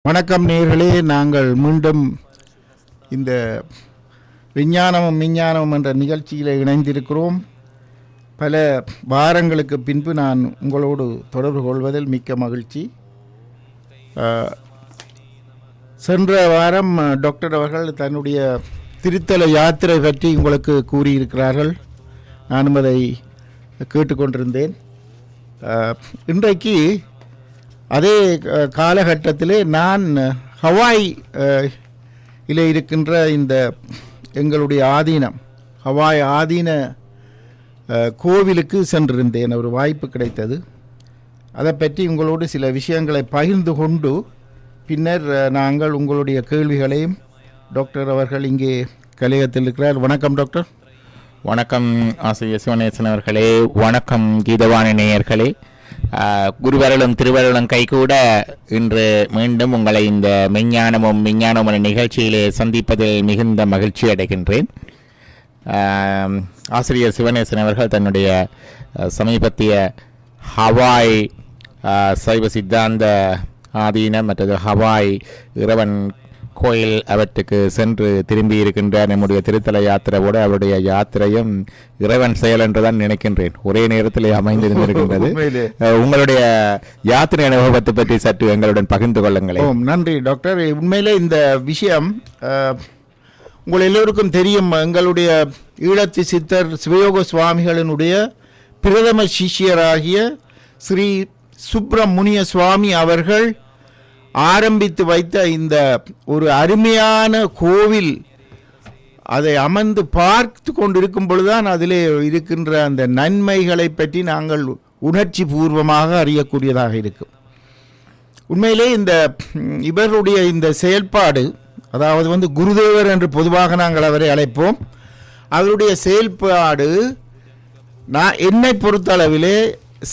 வணக்கம் நேயர்களே, நாங்கள் மீண்டும் இந்த விஞ்ஞானமும் விஞ்ஞானமும் என்ற நிகழ்ச்சியில் இணைந்திருக்கிறோம். பல வாரங்களுக்கு பின்பு நான் உங்களோடு தொடர்பு கொள்வதில் மிக்க மகிழ்ச்சி. சென்ற வாரம் டாக்டர் அவர்கள் தன்னுடைய திருத்தல யாத்திரை பற்றி உங்களுக்கு கூறியிருக்கிறார்கள். நானும் அதை கேட்டுக்கொண்டிருந்தேன். இன்றைக்கு அதே காலகட்டத்திலே நான் ஹவாய் இருக்கின்ற இந்த எங்களுடைய ஹவாய் ஆதீன கோவிலுக்கு சென்றிருந்தேன். ஒரு வாய்ப்பு கிடைத்தது. அதை பற்றி உங்களோடு சில விஷயங்களை பகிர்ந்து கொண்டு பின்னர் நாங்கள் உங்களுடைய கேள்விகளையும் டாக்டர் அவர்கள் இங்கே கலையத்தில் இருக்கிறார். வணக்கம் டாக்டர். வணக்கம் ஆசிரியர் சிவநேசன் அவர்களே. வணக்கம் கீதவாணி நேயர்களே. குருவருளும் திருவருளும் கைகூட இன்று மீண்டும் உங்களை இந்த மெஞ்ஞானமும் விஞ்ஞானமும் நிகழ்ச்சியிலே சந்திப்பதில் மிகுந்த மகிழ்ச்சி அடைகின்றேன். ஆசிரியர் சிவநேசன் அவர்கள் தன்னுடைய சமீபத்திய ஹவாய் சைவ சித்தாந்த ஆதீனம் மற்றது ஹவாய் இறைவன் கோயில் அவற்றுக்கு சென்று திரும்பி இருக்கின்ற நம்முடைய திருத்தல யாத்திரையோடு அவருடைய யாத்திரையும் இறைவன் செயல் என்றுதான் நினைக்கின்றேன். ஒரே நேரத்தில் அமைந்திருந்திருக்கின்றது. உங்களுடைய யாத்திரை அனுபவத்தை பற்றி சற்று எங்களுடன் பகிர்ந்து கொள்ளுங்களேன். நன்றி டாக்டர். உண்மையிலே இந்த விஷயம் உங்கள் எல்லோருக்கும் தெரியும். எங்களுடைய ஈழத்து சித்தர் சிவயோக சுவாமிகளினுடைய பிரதம சிஷ்யராகிய ஸ்ரீ சுப்பிரமுனிய சுவாமி அவர்கள் ஆரம்பித்து வைத்த இந்த ஒரு அருமையான கோவில், அதை அமர்ந்து பார்த்து கொண்டிருக்கும் பொழுதுதான் அதிலே இருக்கின்ற அந்த நன்மைகளை பற்றி நாங்கள் உணர்ச்சி பூர்வமாக அறியக்கூடியதாக இருக்கும். உண்மையிலே இவருடைய இந்த செயல்பாடு, அதாவது குருதேவர் என்று பொதுவாக நாங்கள் அவரை அழைப்போம். அவருடைய செயல்பாடு என்னை பொறுத்தளவிலே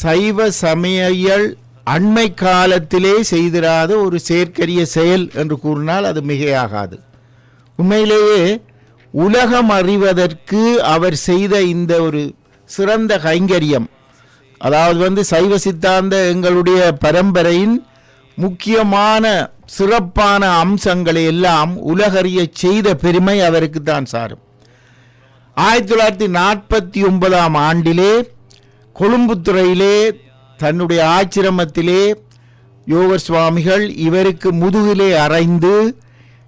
சைவ சமயியல் அண்மை காலத்திலே செய்திராத ஒரு செயற்கரிய செயல் என்று கூறினால் அது மிகையாகாது. உண்மையிலேயே உலகம் அறிவதற்கு அவர் செய்த இந்த ஒரு சிறந்த கைங்கரியம், அதாவது சைவ சித்தாந்த எங்களுடைய பரம்பரையின் முக்கியமான சிறப்பான அம்சங்களை எல்லாம் உலகறிய செய்த பெருமை அவருக்கு தான் சாரும். 1949 ஆண்டிலே கொழும்புத்துறையிலே தன்னுடைய ஆச்சிரமத்திலே யோகர் சுவாமிகள் இவருக்கு முதுகிலே அறைந்து,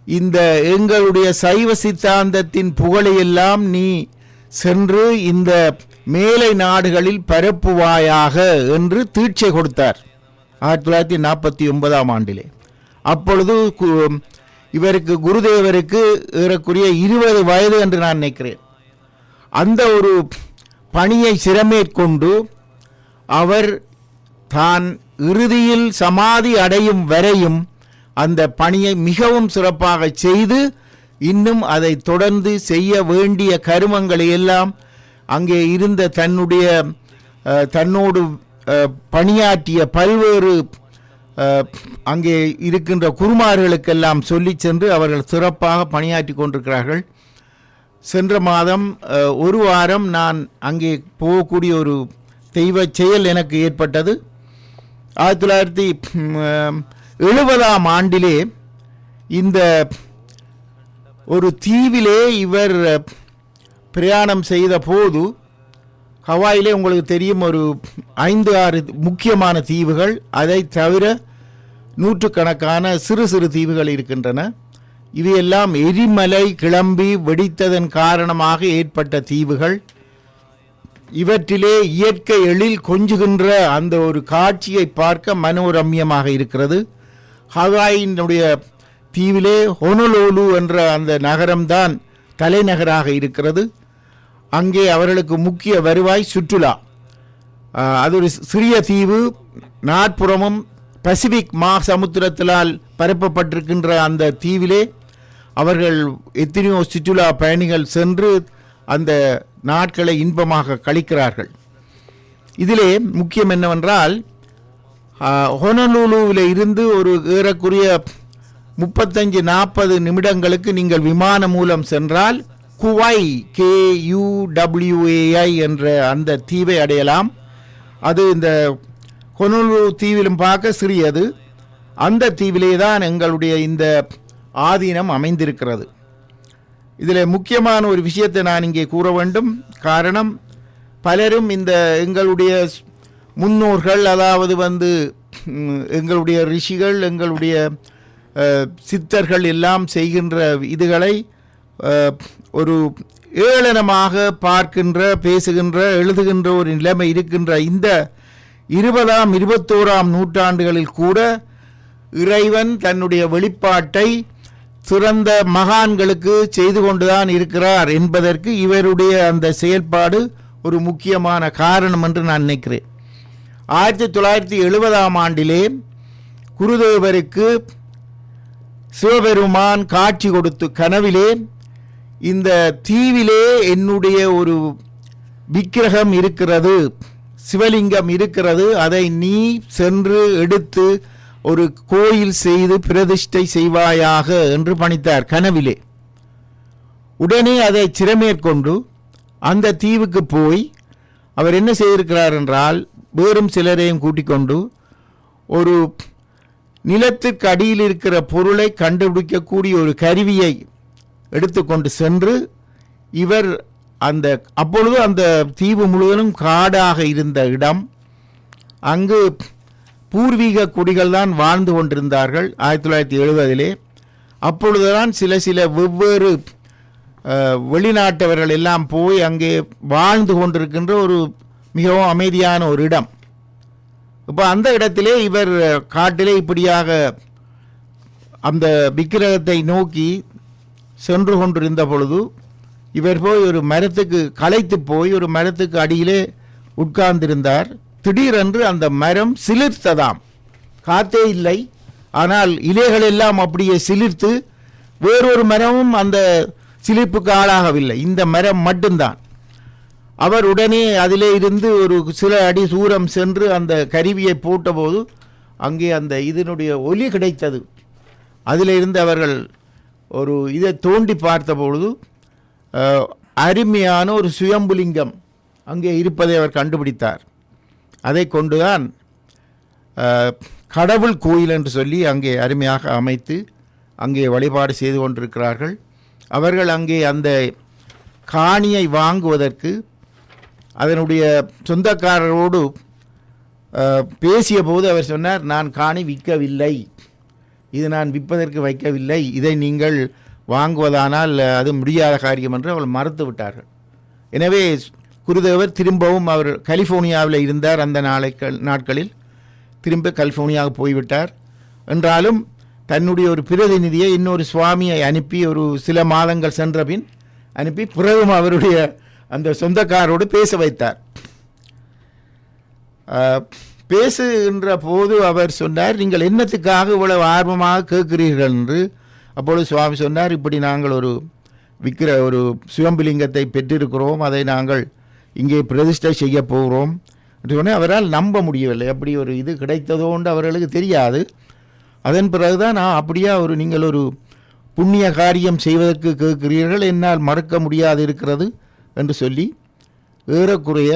இந்த எங்களுடைய சைவ சித்தாந்தத்தின் புகழையெல்லாம் நீ சென்று இந்த மேலை நாடுகளில் பரப்புவாயாக என்று தீட்சை கொடுத்தார் 1949 ஆண்டிலே. அப்பொழுது இவருக்கு குருதேவருக்கு ஏறக்குரிய 20 வயது என்று நான் நினைக்கிறேன். அந்த ஒரு பணியை சிரமேற்கொண்டு அவர் தான் இறுதியில் சமாதி அடையும் வரையும் அந்த பணியை மிகவும் சிறப்பாக செய்து, இன்னும் அதை தொடர்ந்து செய்ய வேண்டிய கருமங்களை எல்லாம் அங்கே இருந்த தன்னோடு பணியாற்றிய பல்வேறு அங்கே இருக்கின்ற குருமார்களுக்கெல்லாம் சொல்லி சென்று அவர்கள் சிறப்பாக பணியாற்றி கொண்டிருக்கிறார்கள். சென்ற மாதம் ஒரு வாரம் நான் அங்கே போகக்கூடிய ஒரு தெய்வ செயல் எனக்கு ஏற்பட்டது. 1970 ஆண்டிலே இந்த ஒரு தீவிலே இவர் பிரயாணம் செய்த போது, ஹவாயிலே உங்களுக்கு தெரியும் ஒரு 5-6 முக்கியமான தீவுகள், அதை தவிர நூற்றுக்கணக்கான சிறு சிறு தீவுகள் இருக்கின்றன. இவையெல்லாம் எரிமலை கிளம்பி வெடித்ததன் காரணமாக ஏற்பட்ட தீவுகள். இவற்றிலே இயற்கை எழில் கொஞ்சுகின்ற அந்த ஒரு காட்சியை பார்க்க மனோரம்யமாக இருக்கிறது. ஹவாயினுடைய தீவிலே ஹொனோலுலு என்ற அந்த நகரம்தான் தலைநகராக இருக்கிறது. அங்கே அவர்களுக்கு முக்கிய வருவாய் சுற்றுலா. அது ஒரு சிறிய தீவு. நாற்புறமும் பசிபிக் சமுத்திரத்தினால் பரப்பப்பட்டிருக்கின்ற அந்த தீவிலே அவர்கள் எத்தனையோ சுற்றுலா பயணிகள் சென்று அந்த நாட்களை இன்பமாக கழிக்கிறார்கள். இதிலே முக்கியம் என்னவென்றால், ஹொனலுலுவில் இருந்து ஒரு ஏறக்குரிய 35-40 நிமிடங்களுக்கு நீங்கள் விமானம் மூலம் சென்றால் குவாய் KUWAI என்ற அந்த தீவை அடையலாம். அது இந்த ஹொனலுலு தீவிலும் பார்க்க சிறியது. அந்த தீவிலே தான் எங்களுடைய இந்த ஆதீனம் அமைந்திருக்கிறது. இதில் முக்கியமான ஒரு விஷயத்தை நான் இங்கே கூற வேண்டும். காரணம், பலரும் இந்த எங்களுடைய முன்னோர்கள், அதாவது எங்களுடைய ரிஷிகள், எங்களுடைய சித்தர்கள் எல்லாம் செய்கின்ற இதுகளை ஒரு ஏளனமாக பார்க்கின்ற, பேசுகின்ற, எழுதுகின்ற ஒரு நிலைமை இருக்கின்ற இந்த 20ஆம் 21ஆம் நூற்றாண்டுகளில் கூட இறைவன் தன்னுடைய வெளிப்பாட்டை சிறந்த மகான்களுக்கு செய்து கொண்டுதான் இருக்கிறார் என்பதற்கு இவருடைய அந்த செயல்பாடு ஒரு முக்கியமான காரணம் என்று நான் நினைக்கிறேன். 1970ஆம் ஆண்டிலே குருதேவருக்கு சிவபெருமான் காட்சி கொடுத்து கனவிலே, இந்த தீவிலே என்னுடைய ஒரு விக்கிரகம் இருக்கிறது, சிவலிங்கம் இருக்கிறது, அதை நீ சென்று எடுத்து ஒரு கோயில் செய்து பிரதிஷ்டை செய்வாயாக என்று பணித்தார் கனவிலே. உடனே அதை சிரமேற்கொண்டு அந்த தீவுக்கு போய் அவர் என்ன செய்திருக்கிறார் என்றால், வேறும் சிலரையும் கூட்டிக் கொண்டு ஒரு நிலத்துக்கு அடியில் இருக்கிற பொருளை கண்டுபிடிக்கக்கூடிய ஒரு கருவியை எடுத்துக்கொண்டு சென்று இவர் அப்பொழுது அந்த தீவு முழுவதும் காடாக இருந்த இடம், அங்கு பூர்வீக குடிகள் தான் வாழ்ந்து கொண்டிருந்தார்கள் 1970. அப்பொழுதுதான் சில வெவ்வேறு வெளிநாட்டவர்கள் எல்லாம் போய் அங்கே வாழ்ந்து கொண்டிருக்கின்ற ஒரு மிகவும் அமைதியான ஒரு இடம். இப்போ அந்த இடத்திலே இவர் காட்டிலே இப்படியாக அந்த விக்கிரகத்தை நோக்கி சென்று கொண்டிருந்த பொழுது இவர் போய் ஒரு மரத்துக்கு களைத்து போய் ஒரு மரத்துக்கு அடியிலே உட்கார்ந்திருந்தார். திடீரென்று அந்த மரம் சிலிர்த்ததாம். காத்தே இல்லை, ஆனால் இலைகள் எல்லாம் அப்படியே சிலிர்த்து வேறொரு மரமும் அந்த சிலிர்ப்புக்கு ஆளாகவில்லை, இந்த மரம் மட்டும்தான். அவர் உடனே அதிலே இருந்து ஒரு சில அடி தூரம் சென்று அந்த கருவியை போட்டபோது அங்கே அந்த இதனுடைய ஒலி கிடைத்தது. அதில் இருந்து அவர்கள் ஒரு இதை தோண்டி பார்த்தபொழுது அருமையான ஒரு சுயம்புலிங்கம் அங்கே இருப்பதை அவர் கண்டுபிடித்தார். அதை கொண்டுதான் கடவுள் கோயில் என்று சொல்லி அங்கே அருமையாக அமைத்து அங்கே வழிபாடு செய்து கொண்டிருக்கிறார்கள். அவர்கள் அங்கே அந்த காணியை வாங்குவதற்கு அதனுடைய சொந்தக்காரரோடு பேசிய போது அவர் சொன்னார், நான் காணி விற்கவில்லை, இது நான் விற்பதற்கு வைக்கவில்லை, இதை நீங்கள் வாங்குவதானால் அது முடியாத காரியம் என்று அவர்கள் மறுத்து விட்டார்கள். எனவே குருதேவர் திரும்பவும் அவர் கலிஃபோர்னியாவில் இருந்தார். அந்த நாட்களில் திரும்ப கலிஃபோர்னியாவுக்கு போய்விட்டார். என்றாலும் தன்னுடைய ஒரு பிரதிநிதியை இன்னொரு சுவாமியை அனுப்பி ஒரு சில மாதங்கள் சென்ற பின் அனுப்பி பிறகும் அவருடைய அந்த சொந்தக்காரோடு பேச வைத்தார். பேசுகின்ற போது அவர் சொன்னார், நீங்கள் என்னத்துக்காக இவ்வளவு ஆர்வமாக கேட்கிறீர்கள் என்று. அப்பொழுது சுவாமி சொன்னார், இப்படி நாங்கள் ஒரு சுயம்புலிங்கத்தை பெற்றிருக்கிறோம், அதை நாங்கள் இங்கே பிரதிஷ்டை செய்ய போகிறோம் என்று சொன்னால் அவரால் நம்ப முடியவில்லை. அப்படி ஒரு இது கிடைத்ததோன்று அவர்களுக்கு தெரியாது. அதன் பிறகுதான் அப்படியா நீங்கள் ஒரு புண்ணிய காரியம் செய்வதற்கு கேட்கிறீர்கள், என்னால் மறக்க முடியாது இருக்கிறது என்று சொல்லி ஏறக்குறைய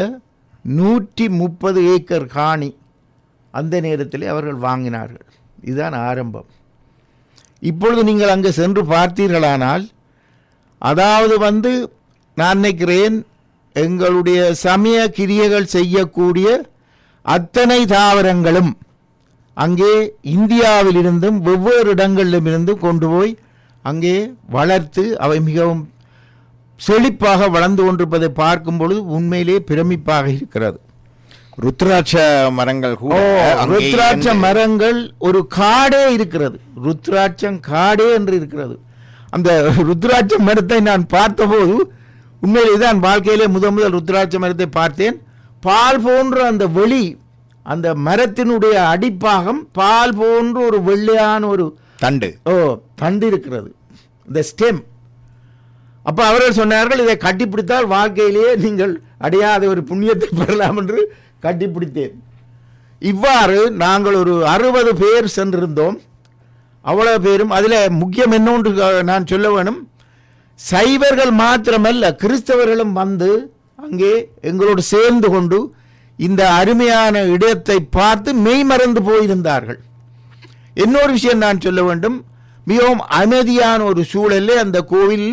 130 ஏக்கர் காணி அந்த நேரத்தில் அவர்கள் வாங்கினார்கள். இதுதான் ஆரம்பம். இப்பொழுது நீங்கள் அங்கே சென்று பார்த்தீர்களானால், அதாவது நான் நினைக்கிறேன் எங்களுடைய சமய கிரியைகள் செய்யக்கூடிய அத்தனை தாவரங்களும் அங்கே இந்தியாவிலிருந்தும் வெவ்வேறு இடங்களிலுமிருந்து கொண்டு போய் அங்கே வளர்த்து அவை மிகவும் செழிப்பாக வளர்ந்து கொண்டிருப்பதை பார்க்கும் பொழுது உண்மையிலே பிரமிப்பாக இருக்கிறது. ருத்ராட்ச மரங்கள் ருத்ராட்ச மரங்கள் ஒரு காடே இருக்கிறது, ருத்ராட்சம் காடே என்று இருக்கிறது. அந்த ருத்ராட்ச மரத்தை நான் பார்த்தபோது உண்மையிலே தான் வாழ்க்கையிலே முதல் ருத்ராட்ச மரத்தை பார்த்தேன். பால் போன்ற அந்த வெளி, அந்த மரத்தினுடைய அடிப்பாகம் பால் போன்ற ஒரு வெள்ளையான ஒரு தண்டு இருக்கிறது, இந்த ஸ்டெம். அப்போ அவர்கள் சொன்னார்கள், இதை கட்டிப்பிடித்தால் வாழ்க்கையிலேயே நீங்கள் அடையாத ஒரு புண்ணியத்தை பெறலாம் என்று கட்டிப்பிடித்தேன். இவ்வாறு நாங்கள் ஒரு 60 பேர் சென்றிருந்தோம். அவ்வளவு பேரும் அதில் முக்கியம் என்னொன்று நான் சொல்ல வேணும், சைவர்கள் மாத்திரமல்ல கிறிஸ்தவர்களும் அங்கே எங்களோடு சேர்ந்து கொண்டு இந்த அருமையான இடத்தை பார்த்து மெய்மறந்து போயிருந்தார்கள். இன்னொரு விஷயம் நான் சொல்ல வேண்டும், மிகவும் அமைதியான ஒரு சூழலில் அந்த கோவில்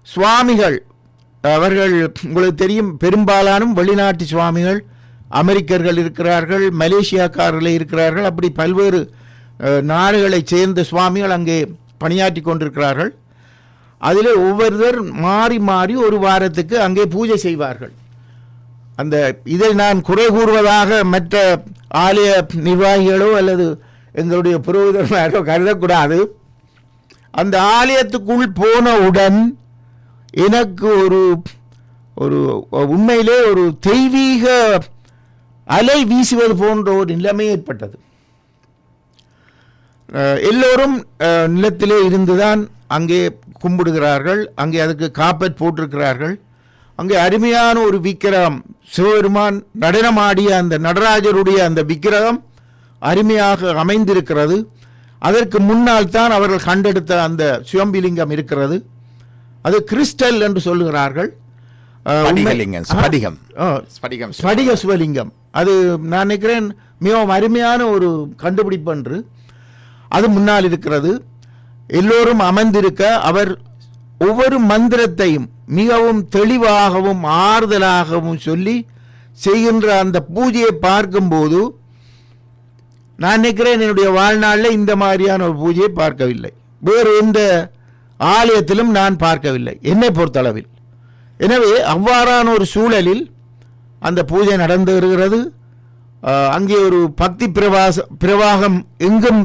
சுவாமிகள் அவர்கள் உங்களுக்கு தெரியும், பெரும்பாலான வெளிநாட்டு சுவாமிகள், அமெரிக்கர்கள் இருக்கிறார்கள், மலேசியாக்காரர்கள் இருக்கிறார்கள், அப்படி பல்வேறு நாடுகளைச் சேர்ந்த சுவாமிகள் அங்கே பணியாற்றி கொண்டிருக்கிறார்கள். அதில் ஒவ்வொருவர் மாறி மாறி ஒரு வாரத்துக்கு அங்கே பூஜை செய்வார்கள். அந்த இதை நான் குறை கூறுவதாக மற்ற ஆலய நிர்வாகிகளோ அல்லது எங்களுடைய புரோகிதர்களோ கருதக்கூடாது. அந்த ஆலயத்துக்குள் போனவுடன் எனக்கு ஒரு ஒரு உண்மையிலே ஒரு தெய்வீக அலை வீசுவது போன்ற ஒரு நிலைமை ஏற்பட்டது. எல்லோரும் நிலத்திலே இருந்துதான் அங்கே கும்பிடுகிறார்கள். அங்கே அதுக்கு காப்பட் போட்டிருக்கிறார்கள். அங்கே அருமையான ஒரு விக்கிரகம், சிவபெருமான் நடனமாடிய அந்த நடராஜருடைய அந்த விக்கிரகம் அருமையாக அமைந்திருக்கிறது. அதற்கு முன்னால் தான் அவர்கள் கண்டெடுத்த அந்த சுயம்பிலிங்கம் இருக்கிறது. அது கிறிஸ்டல் என்று சொல்லுகிறார்கள். ஸ்படிக சிவலிங்கம். அது நான் நினைக்கிறேன் மிகவும் அருமையான ஒரு கண்டுபிடிப்பு என்று. அது முன்னால் இருக்கிறது. எல்லோரும் அமர்ந்திருக்க அவர் ஒவ்வொரு மந்திரத்தையும் மிகவும் தெளிவாகவும் ஆறுதலாகவும் சொல்லி செய்கின்ற அந்த பூஜையை பார்க்கும்போது நான் நினைக்கிறேன் என்னுடைய வாழ்நாளில் இந்த மாதிரியான ஒரு பூஜையை பார்க்கவில்லை. வேறு எந்த ஆலயத்திலும் நான் பார்க்கவில்லை என்னை பொறுத்தளவில். எனவே அவ்வாறான ஒரு சூழலில் அந்த பூஜை நடந்து வருகிறது. அங்கே ஒரு பக்தி பிரவாகம் எங்கும்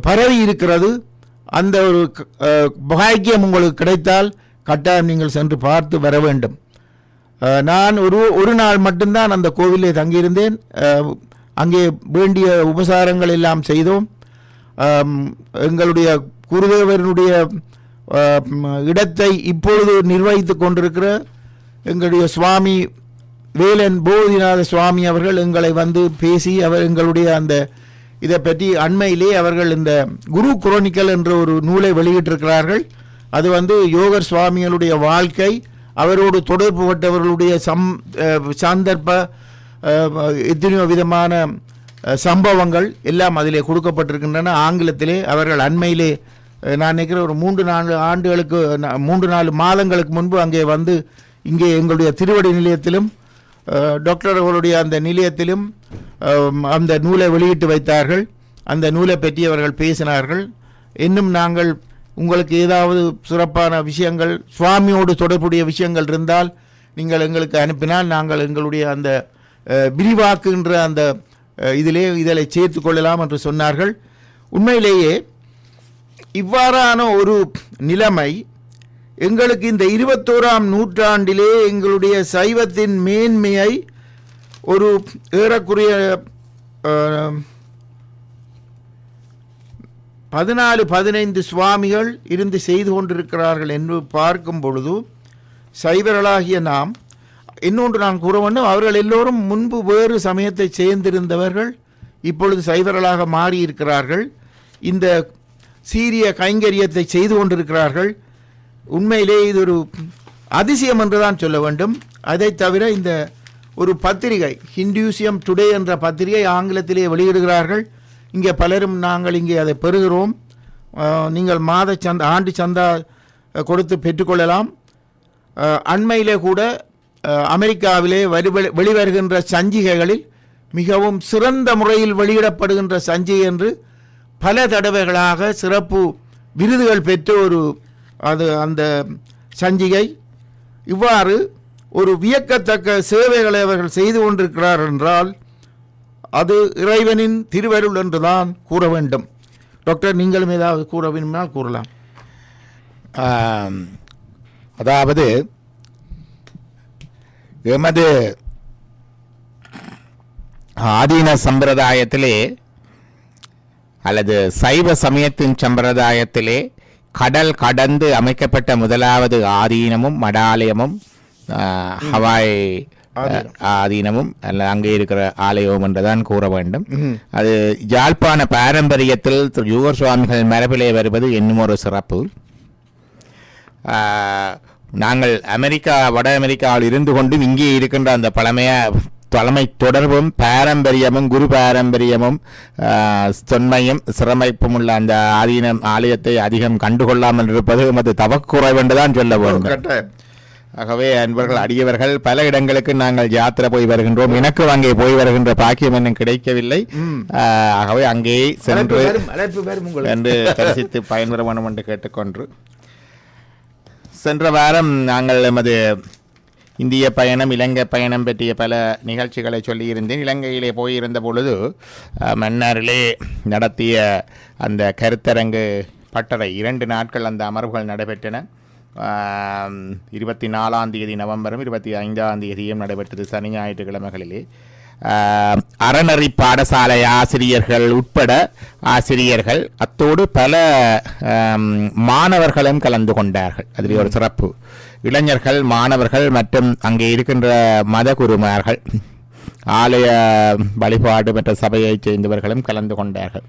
பரவி இருக்கிறது. அந்த ஒரு பாக்கியம் உங்களுக்கு கிடைத்தால் கட்டாயம் நீங்கள் சென்று பார்த்து வர வேண்டும். நான் ஒரு நாள் மட்டும்தான் அந்த கோவிலே தங்கியிருந்தேன். அங்கே வேண்டிய உபசாரங்கள் எல்லாம் செய்தோம். எங்களுடைய குருதேவனுடைய இடத்தை இப்பொழுது நிர்வகித்து கொண்டிருக்கிற எங்களுடைய சுவாமி வேலன் போதிநாத சுவாமி அவர்கள் எங்களை வந்து பேசி அவர் எங்களுடைய அந்த இதை பற்றி அண்மையிலே அவர்கள் இந்த குரு குரோனிக்கல் என்ற ஒரு நூலை வெளியிட்டிருக்கிறார்கள். அது வந்து யோகர் சுவாமிகளுடைய வாழ்க்கை, அவரோடு தொடர்பு பட்டவர்களுடைய சந்தர்ப்ப எத்தனையோ விதமான சம்பவங்கள் எல்லாம் அதிலே கொடுக்கப்பட்டிருக்கின்றன. ஆங்கிலத்திலே அவர்கள் அண்மையிலே நான் நினைக்கிற ஒரு 3-4 மாதங்களுக்கு முன்பு அங்கே வந்து இங்கே எங்களுடைய திருவடி நிலையத்திலும் டாக்டர் அவர்களுடைய அந்த நிலையத்திலும் அந்த நூலை வெளியிட்டு வைத்தார்கள். அந்த நூலை பற்றி அவர்கள் பேசினார்கள். இன்னும் நாங்கள் உங்களுக்கு ஏதாவது சிறப்பான விஷயங்கள் சுவாமியோடு தொடர்புடைய விஷயங்கள் இருந்தால் நீங்கள் எங்களுக்கு அனுப்பினால் நாங்கள் எங்களுடைய அந்த விரிவாக்குகின்ற அந்த இதில் சேர்த்து கொள்ளலாம் என்று சொன்னார்கள். உண்மையிலேயே இவ்வாறான ஒரு நிலைமை எங்களுக்கு இந்த 21ஆம் நூற்றாண்டிலே எங்களுடைய சைவத்தின் மேன்மையை ஒரு ஏறக்குறைய 14-15 சுவாமிகள் இருந்து செய்து கொண்டிருக்கிறார்கள் என்று பார்க்கும் பொழுது சைவர்களாகிய நாம் இன்னொன்று நான் கூற வேண்டும், அவர்கள் எல்லோரும் முன்பு வேறு சமயத்தை சேர்ந்திருந்தவர்கள் இப்பொழுது சைவர்களாக மாறியிருக்கிறார்கள். இந்த சீரிய கைங்கரியத்தை செய்து கொண்டிருக்கிறார்கள். உண்மையிலே இது ஒரு அதிசயம் என்றுதான் சொல்ல வேண்டும். அதை தவிர இந்த ஒரு பத்திரிகை ஹிந்துசியம் டுடே என்ற பத்திரிகை ஆங்கிலத்திலே வெளியிடுகிறார்கள். இங்கே பலரும் நாங்கள் இங்கே அதை பெறுகிறோம். நீங்கள் ஆண்டு சந்தா கொடுத்து பெற்றுக்கொள்ளலாம். அண்மையிலே கூட அமெரிக்காவிலே வெளிவருகின்ற சஞ்சிகைகளில் மிகவும் சிறந்த முறையில் வெளியிடப்படுகின்ற சஞ்சிகை என்று பல தடவைகளாக சிறப்பு விருதுகள் பெற்ற அந்த சஞ்சிகை. இவ்வாறு ஒரு வியக்கத்தக்க சேவைகளை அவர்கள் செய்து கொண்டிருக்கிறார் என்றால் அது இறைவனின் திருவருள் என்றுதான் கூற வேண்டும். டாக்டர், நீங்களும் ஏதாவது கூற விரும்பினால் கூறலாம். அதாவது எமது ஆதீன சம்பிரதாயத்திலே அல்லது சைவ சமயத்தின் சம்பிரதாயத்திலே கடல் கடந்து அமைக்கப்பட்ட முதலாவது ஆதீனமும் மடாலயமும் ஹவாய் ஆதீனமும் அங்கே இருக்கிற ஆலயமும் என்றுதான் கூற வேண்டும். அது யாழ்ப்பாண பாரம்பரியத்தில் யோகர் சுவாமிகள் மரபிலே வருவது இன்னும் ஒரு சிறப்பு. நாங்கள் வட அமெரிக்காவில் இருந்து கொண்டும் இங்கே இருக்கின்ற அந்த பழமைய தலைமை தொடர்பும் பாரம்பரியமும் குரு பாரம்பரியமும் தொன்மையும் சிறமைப்பும் உள்ள அந்த ஆலயத்தை அதிகம் கண்டுகொள்ளாமல் இருப்பது அது தவக்குறைவு என்றுதான் சொல்ல வேண்டும். ஆகவே அன்பர்கள் அடியவர்கள் பல இடங்களுக்கு நாங்கள் யாத்திரை போய் வருகின்றோம். எனக்கு அங்கே போய் வருகின்ற பாக்கியம் இன்னும் கிடைக்கவில்லை. ஆகவே அங்கே சென்று என்று தரிசித்து பயன்பெற வேண்டும் என்று கேட்டுக்கொண்டு சென்ற வாரம் நாங்கள் எமது இந்திய பயணம் இலங்கை பயணம் பற்றிய பல நிகழ்ச்சிகளை சொல்லியிருந்தேன். இலங்கையிலே போயிருந்த பொழுது மன்னாரிலே நடத்திய அந்த கருத்தரங்கு பட்டறை 2 நாட்கள் அந்த அமர்வுகள் நடைபெற்றன. 24 நவம்பரும் 25 நடைபெற்றது சனி ஞாயிற்றுக்கிழமைகளிலே. அறநெறி பாடசாலை ஆசிரியர்கள் உட்பட ஆசிரியர்கள் அத்தோடு பல மாணவர்களும் கலந்து கொண்டார்கள். அதில் ஒரு சிறப்பு இளைஞர்கள் மாணவர்கள் மற்றும் அங்கே இருக்கின்ற மத குருமார்கள் ஆலய வழிபாடு மற்ற சபையைச் சேர்ந்தவர்களும் கலந்து கொண்டார்கள்.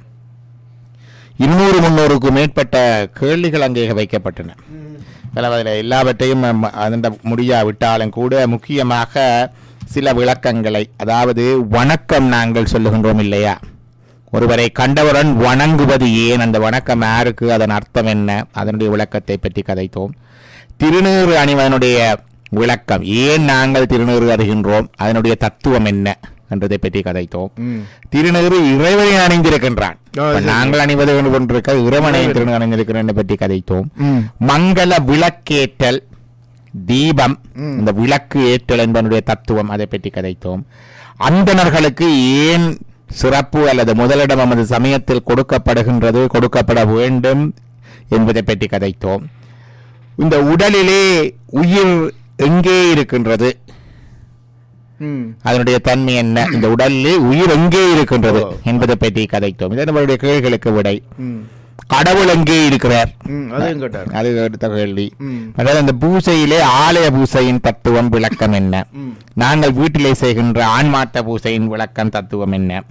200-300க்கும் மேற்பட்ட கேள்விகள் அங்கே வைக்கப்பட்டன. எல்லாவற்றையும் அந்த முடியாவிட்டாலும் கூட முக்கியமாக சில விளக்கங்களை, அதாவது வணக்கம் நாங்கள் சொல்லுகின்றோம் இல்லையா, ஒருவரை கண்டவுடன் வணங்குவது ஏன், அந்த வணக்கம் யாருக்கு, அதன் அர்த்தம் என்ன, அதனுடைய விளக்கத்தை பற்றி கதைத்தோம். திருநீறு அணிவதனுடைய விளக்கம், ஏன் நாங்கள் திருநீறு அறிகின்றோம், அதனுடைய தத்துவம் என்ன என்றதை பற்றி கதைத்தோம். திருநீறு இறைவனை அணிந்திருக்கின்றான், நாங்கள் அணிவது கொண்டிருக்க இறைவனை திருநீறு அணிந்திருக்கிறேன் பற்றி கதைத்தோம். மங்கள விளக்கேற்றல் தீபம், இந்த விளக்கு ஏற்றல் என்பதனுடைய தத்துவம், அதை பற்றி கதைத்தோம். அந்தணர்களுக்கு ஏன் சிறப்பு அல்லது முதலிடம் நமது சமயத்தில் கொடுக்கப்படுகின்றது, கொடுக்கப்பட வேண்டும் என்பதை பற்றி கதைத்தோம். இந்த உடலிலே உயிர் எங்கே இருக்கின்றது, அதனுடைய தன்மை என்ன, இந்த உடலிலே உயிர் எங்கே இருக்கின்றது என்பதை பற்றி கதைத்தோம். இது நம்மளுடைய கேள்விகளுக்கு விடை. கடவுள் எங்கே இருக்கிறார், அது எடுத்த கேள்வி. அதாவது அந்த பூசையிலே ஆலய பூசையின் தத்துவம் விளக்கம் என்ன, நாங்கள் வீட்டிலே செய்கின்ற ஆன்மாட்ட பூசையின் விளக்கம் தத்துவம் என்ன.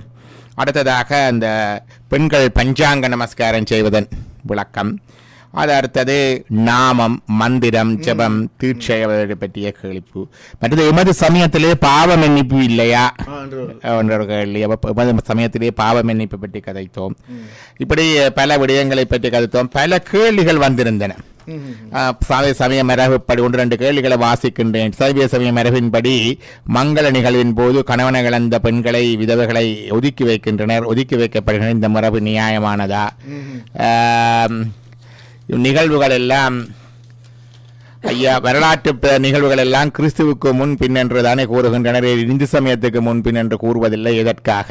அடுத்ததாக அந்த பெண்கள் பஞ்சாங்க நமஸ்காரம் செய்வதன் விளக்கம். அது அடுத்தது நாமம், மந்திரம், ஜபம், தீட்சை பற்றிய கேள்வி. மற்றது எமது சமயத்திலே பாவ மன்னிப்பு இல்லையா என்ற கேள்வி. எமது சமயத்திலே பாவ மன்னிப்பு பற்றி கதைத்தோம். இப்படி பல விடயங்களை பற்றி கதைத்தோம். பல கேள்விகள் வந்திருந்தன. சமய மரபுப்படி 1-2 கேள்விகளை வாசிக்கின்றேன். சைவ சமய மரபின்படி மங்கள நிகழ்வின் போது கணவனை இழந்த பெண்களை, விதவைகளை ஒதுக்கி வைக்கின்றனர், ஒதுக்கி வைக்கப்படுகின்றனர். இந்த மரபு நியாயமானதா? நிகழ்வுகள் எல்லாம் ஐயா வரலாற்று நிகழ்வுகள் எல்லாம் கிறிஸ்துவுக்கு முன் பின் என்று தானே கூறுகின்றனர், இந்து சமயத்துக்கு முன் பின் என்று கூறுவதில்லை. எதற்காக?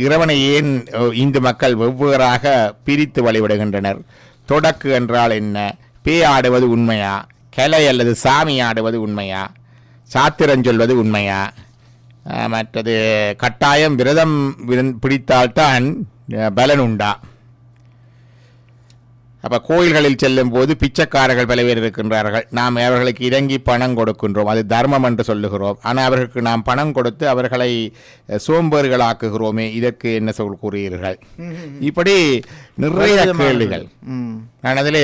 இறைவனை ஏன் இந்து மக்கள் வெவ்வேறாக பிரித்து வழிபடுகின்றனர்? தொடக்கு என்றால் என்ன? பேய் ஆடுவது உண்மையா? கலை அல்லது சாமி ஆடுவது உண்மையா? சாத்திரம் சொல்வது உண்மையா? மற்றது கட்டாயம் விரதம் பிடித்தால்தான் பலன் உண்டா? அப்போ கோயில்களில் செல்லும் போது பிச்சைக்காரர்கள் பல பேர் இருக்கின்றார்கள். நாம் அவர்களுக்கு இறங்கி பணம் கொடுக்கின்றோம், அது தர்மம் என்று சொல்லுகிறோம். ஆனால் அவர்களுக்கு நாம் பணம் கொடுத்து அவர்களை சோம்பேறிகளாக்குகிறோமே, இதற்கு என்ன சொல் கூறுகிறீர்கள்? இப்படி நிறைய கேள்விகள். நான் அதில்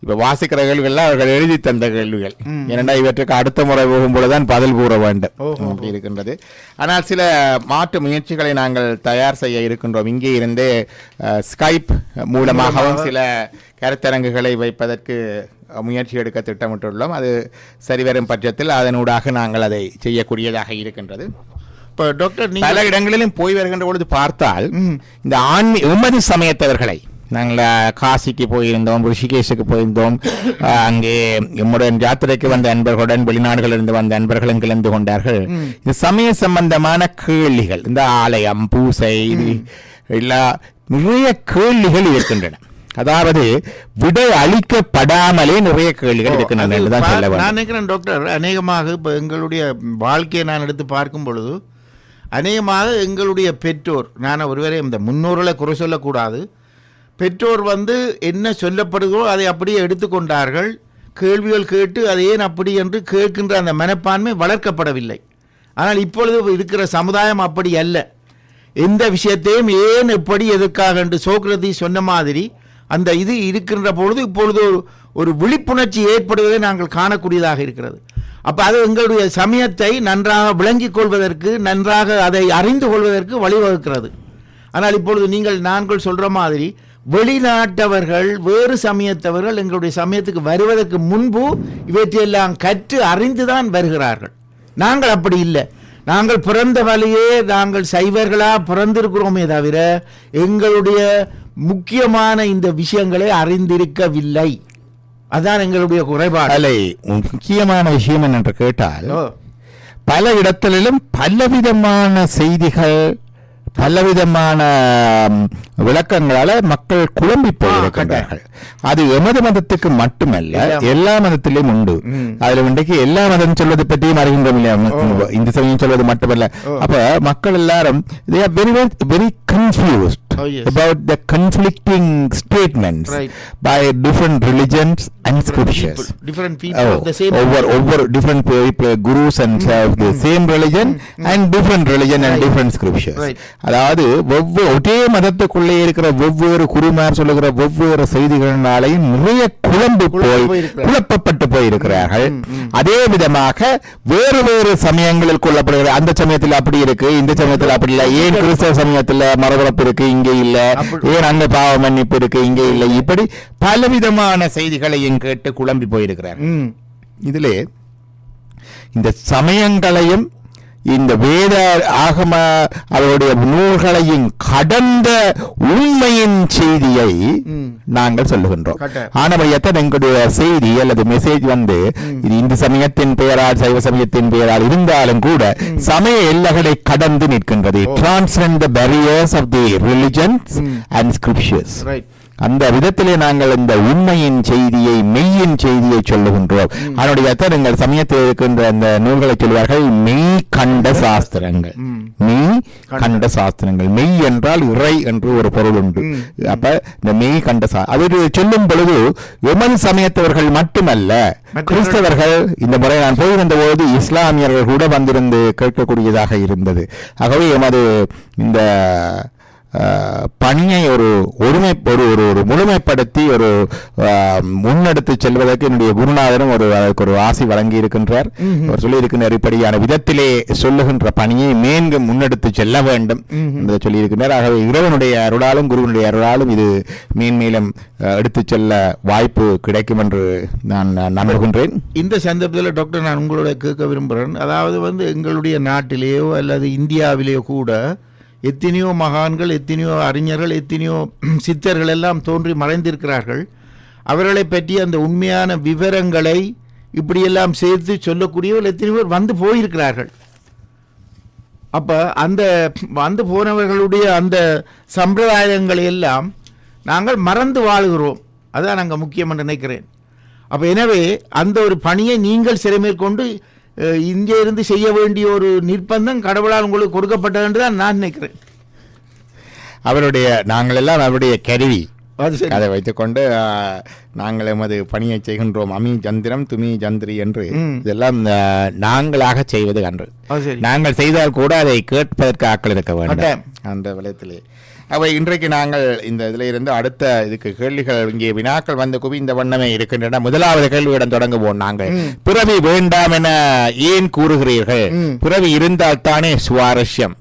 இப்போ வாசிக்கிற கேள்விகள்லாம் அவர்கள் எழுதி தந்த கேள்விகள். ஏனென்றால் இவற்றுக்கு அடுத்த முறை போகும்போதுதான் பதில் கூற வேண்டும் அப்படி இருக்கின்றது. ஆனால் சில மாற்று முயற்சிகளை நாங்கள் தயார் செய்ய இருக்கின்றோம். இங்கே இருந்து ஸ்கைப் மூலமாகவும் சில கருத்தரங்குகளை வைப்பதற்கு முயற்சி எடுக்க திட்டமிட்டுள்ளோம். அது சரிவரும் பட்சத்தில் அதனூடாக நாங்கள் அதை செய்யக்கூடியதாக இருக்கின்றது. இப்போ டாக்டர், பல இடங்களிலும் போய் வருகின்ற பொழுது பார்த்தால் இந்த எமது சமயத்தவர்களை, நாங்கள் காசிக்கு போயிருந்தோம், ரிஷிகேஷுக்கு போயிருந்தோம், அங்கே நம்முடைய யாத்திரைக்கு வந்த அன்பர்களுடன் வெளிநாடுகளிலிருந்து வந்த அன்பர்களும் கலந்து கொண்டார்கள். இந்த சமய சம்பந்தமான கேள்விகள், இந்த ஆலயம் பூசை எல்லா நிறைய கேள்விகள் இருக்கின்றன. அதாவது விடை அளிக்கப்படாமலே நிறைய கேள்விகள் இருக்கின்றன. நான் நினைக்கிறேன் டாக்டர், அநேகமாக இப்போ எங்களுடைய வாழ்க்கையை நான் எடுத்து பார்க்கும் பொழுது அநேகமாக எங்களுடைய பெற்றோர், நான் ஒருவரை இந்த முன்னோர்களை குறை சொல்லக்கூடாது, பெற்றோர் என்ன சொல்லப்படுகிறோ அதை அப்படியே எடுத்துக்கொண்டார்கள். கேள்விகள் கேட்டு அது ஏன் அப்படி என்று கேட்கின்ற அந்த மனப்பான்மை வளர்க்கப்படவில்லை. ஆனால் இப்பொழுது இருக்கிற சமுதாயம் அப்படி அல்ல. எந்த விஷயத்தையும் ஏன் எப்படி எதற்காக என்று சோக்ரதீஸ் சொன்ன மாதிரி அந்த இது இருக்கின்ற பொழுது இப்பொழுது ஒரு விழிப்புணர்ச்சி ஏற்படுவதை நாங்கள் காணக்கூடியதாக இருக்கிறது. அப்போ அது எங்களுடைய சமயத்தை நன்றாக விளங்கிக் கொள்வதற்கு, நன்றாக அதை அறிந்து கொள்வதற்கு வழிவகுக்கிறது. ஆனால் இப்பொழுது நாங்கள் சொல்கிற மாதிரி வெளிநாட்டவர்கள், வேறு சமயத்தவர்கள் எங்களுடைய சமயத்துக்கு வருவதற்கு முன்பு இவற்றையெல்லாம் கற்று அறிந்துதான் வருகிறார்கள். நாங்கள் அப்படி இல்லை. நாங்கள் பிறந்த வழியே நாங்கள் சைவர்களாக பிறந்திருக்கிறோமே தவிர எங்களுடைய முக்கியமான இந்த விஷயங்களை அறிந்திருக்கவில்லை. அதான் எங்களுடைய குறைபாடு. முக்கியமான விஷயம் என்னென்று கேட்டால், பல இடத்திலும் பலவிதமான செய்திகள், பலவிதமான விளக்கங்களால மக்கள் குழம்பி போயிருக்கின்றார்கள். அது எமது மதத்துக்கு மட்டுமல்ல, எல்லா மதத்திலும் உண்டு. அதுல இன்றைக்கு எல்லா மதம் சொல்வது பற்றியும் அறிகின்றோம் இல்லையா, இந்த சமயம் சொல்வது மட்டுமல்ல. அப்ப மக்கள் எல்லாரும் they are very confused about the conflicting statements by different religions and scriptures. Different people of the same over different people, gurus and the same religion and different religion and different scriptures. அதாவது ஒரே மதத்துக்குள்ளே இருக்கிற ஒவ்வொரு குருமார் சொல்லுகிற ஒவ்வொரு செய்திகளினாலையும் நிறைய குழப்பப்பட்டு போயிருக்கிறார்கள். அதே விதமாக வேறு வேறு சமயங்களில் கொள்ளப்படுகிற, அந்த சமயத்தில் அப்படி இருக்கு, இந்த சமயத்தில் அப்படி இல்லை, ஏன் கிறிஸ்தவ சமயத்தில் மறுபுறப்பு இருக்கு, இங்கே இல்ல, ஏன் அங்க பாவ மன்னிப்பு இருக்கு, இங்கே இல்லை, இப்படி பலவிதமான செய்திகளையும் கேட்டு குழம்பி போயிருக்கிறார். இதிலே இந்த சமயங்களையும் இந்த வேத ஆகம அவருடைய நூல்களையும் கடந்த உண்மையின் செய்தியை நாங்கள் சொல்லுகின்றோம். ஆனால் எங்களுடைய செய்தி அல்லது மெசேஜ் இது இந்து சமயத்தின் பெயரால், சைவ சமயத்தின் பெயரால் இருந்தாலும் கூட சமய எல்லைகளை கடந்து நிற்கின்றது. Transcend the barriers of the religions and scriptures. அந்த விதத்திலே நாங்கள் இந்த உண்மையின் செய்தியை, மெய்யின் செய்தியை சொல்லுகின்றோம். அதனுடைய எங்கள் சமயத்தில் இருக்கின்ற அந்த நூல்களை சொல்வார்கள் மெய் கண்ட சாஸ்திரங்கள். மெய் கண்ட சாஸ்திரங்கள், மெய் என்றால் இறை என்று ஒரு பொருள் உண்டு. அப்ப இந்த மெய் கண்ட அது சொல்லும் பொழுது எமது சமயத்தவர்கள் மட்டுமல்ல, கிறிஸ்தவர்கள், இந்த முறை நான் போயிருந்த போது இஸ்லாமியர்கள் கூட வந்திருந்து கேட்கக்கூடியதாக இருந்தது. ஆகவே எமது இந்த பணியை ஒரு முழுமைப்படுத்தி ஒரு முன்னெடுத்து செல்வதற்கு என்னுடைய குருநாதரும் அதற்கு ஒரு ஆசை வழங்கி இருக்கின்றார். அவர் சொல்லி இருக்கின்ற இப்படியான விதத்திலே சொல்லுகின்ற பணியை மேன்கும் முன்னெடுத்து செல்ல வேண்டும் என்று சொல்லி இருக்கின்றார். ஆகவே இறைவனுடைய அருளாலும் குருவனுடைய அருளாலும் இது மேன்மேலும் எடுத்து செல்ல வாய்ப்பு கிடைக்கும் என்று நான் நம்புகின்றேன். இந்த சந்தர்ப்பத்தில் டாக்டர், நான் உங்களோட கேட்க விரும்புகிறேன். அதாவது எங்களுடைய நாட்டிலேயோ அல்லது இந்தியாவிலேயோ கூட எத்தனையோ மகான்கள், எத்தனையோ அறிஞர்கள், எத்தனையோ சித்தர்கள் எல்லாம் தோன்றி மறைந்திருக்கிறார்கள். அவர்களை பற்றி அந்த உண்மையான விவரங்களை இப்படியெல்லாம் சேர்த்து சொல்லக்கூடியவர்கள் எத்தனை பேர் வந்து போயிருக்கிறார்கள். அப்போ அந்த வந்து போனவர்களுடைய அந்த சம்பிரதாயங்களை எல்லாம் நாங்கள் மறந்து வாழ்கிறோம். அதுதான் நாங்கள் முக்கியம் என்று நினைக்கிறேன். அப்போ எனவே அந்த ஒரு பணியை நீங்கள் சிறைமேற்கொண்டு இங்கே இருந்து செய்ய வேண்டிய ஒரு நிர்பந்தம் கடவுளால் உங்களுக்கு கொடுக்கப்பட்டது என்று தான் நான் நினைக்கிறேன். நாங்கள் எல்லாம் அவருடைய கருவி, அதை வைத்துக்கொண்டு நாங்கள் எமது பணியை செய்கின்றோம். அமி ஜந்திரம் துமி ஜந்திரி என்று இதெல்லாம் நாங்களாக செய்வது அன்று. நாங்கள் செய்தால் கூட அதை கேட்பதற்கு ஆக்கள் இருக்க வேண்டும் அந்த விதத்திலே. அவை இன்றைக்கு நாங்கள் இந்த இதில் இருந்து அடுத்த இதுக்கு கேள்விகள், இங்கே வினாக்கள் வந்து குவிந்த வண்ணமே இருக்கின்றன. முதலாவது கேள்வியுடன் தொடங்குவோம். நாங்கள் பிறவி வேண்டாம் என ஏன் கூறுகிறீர்கள்? பிறவி இருந்தால் தானே சுவாரஸ்யம்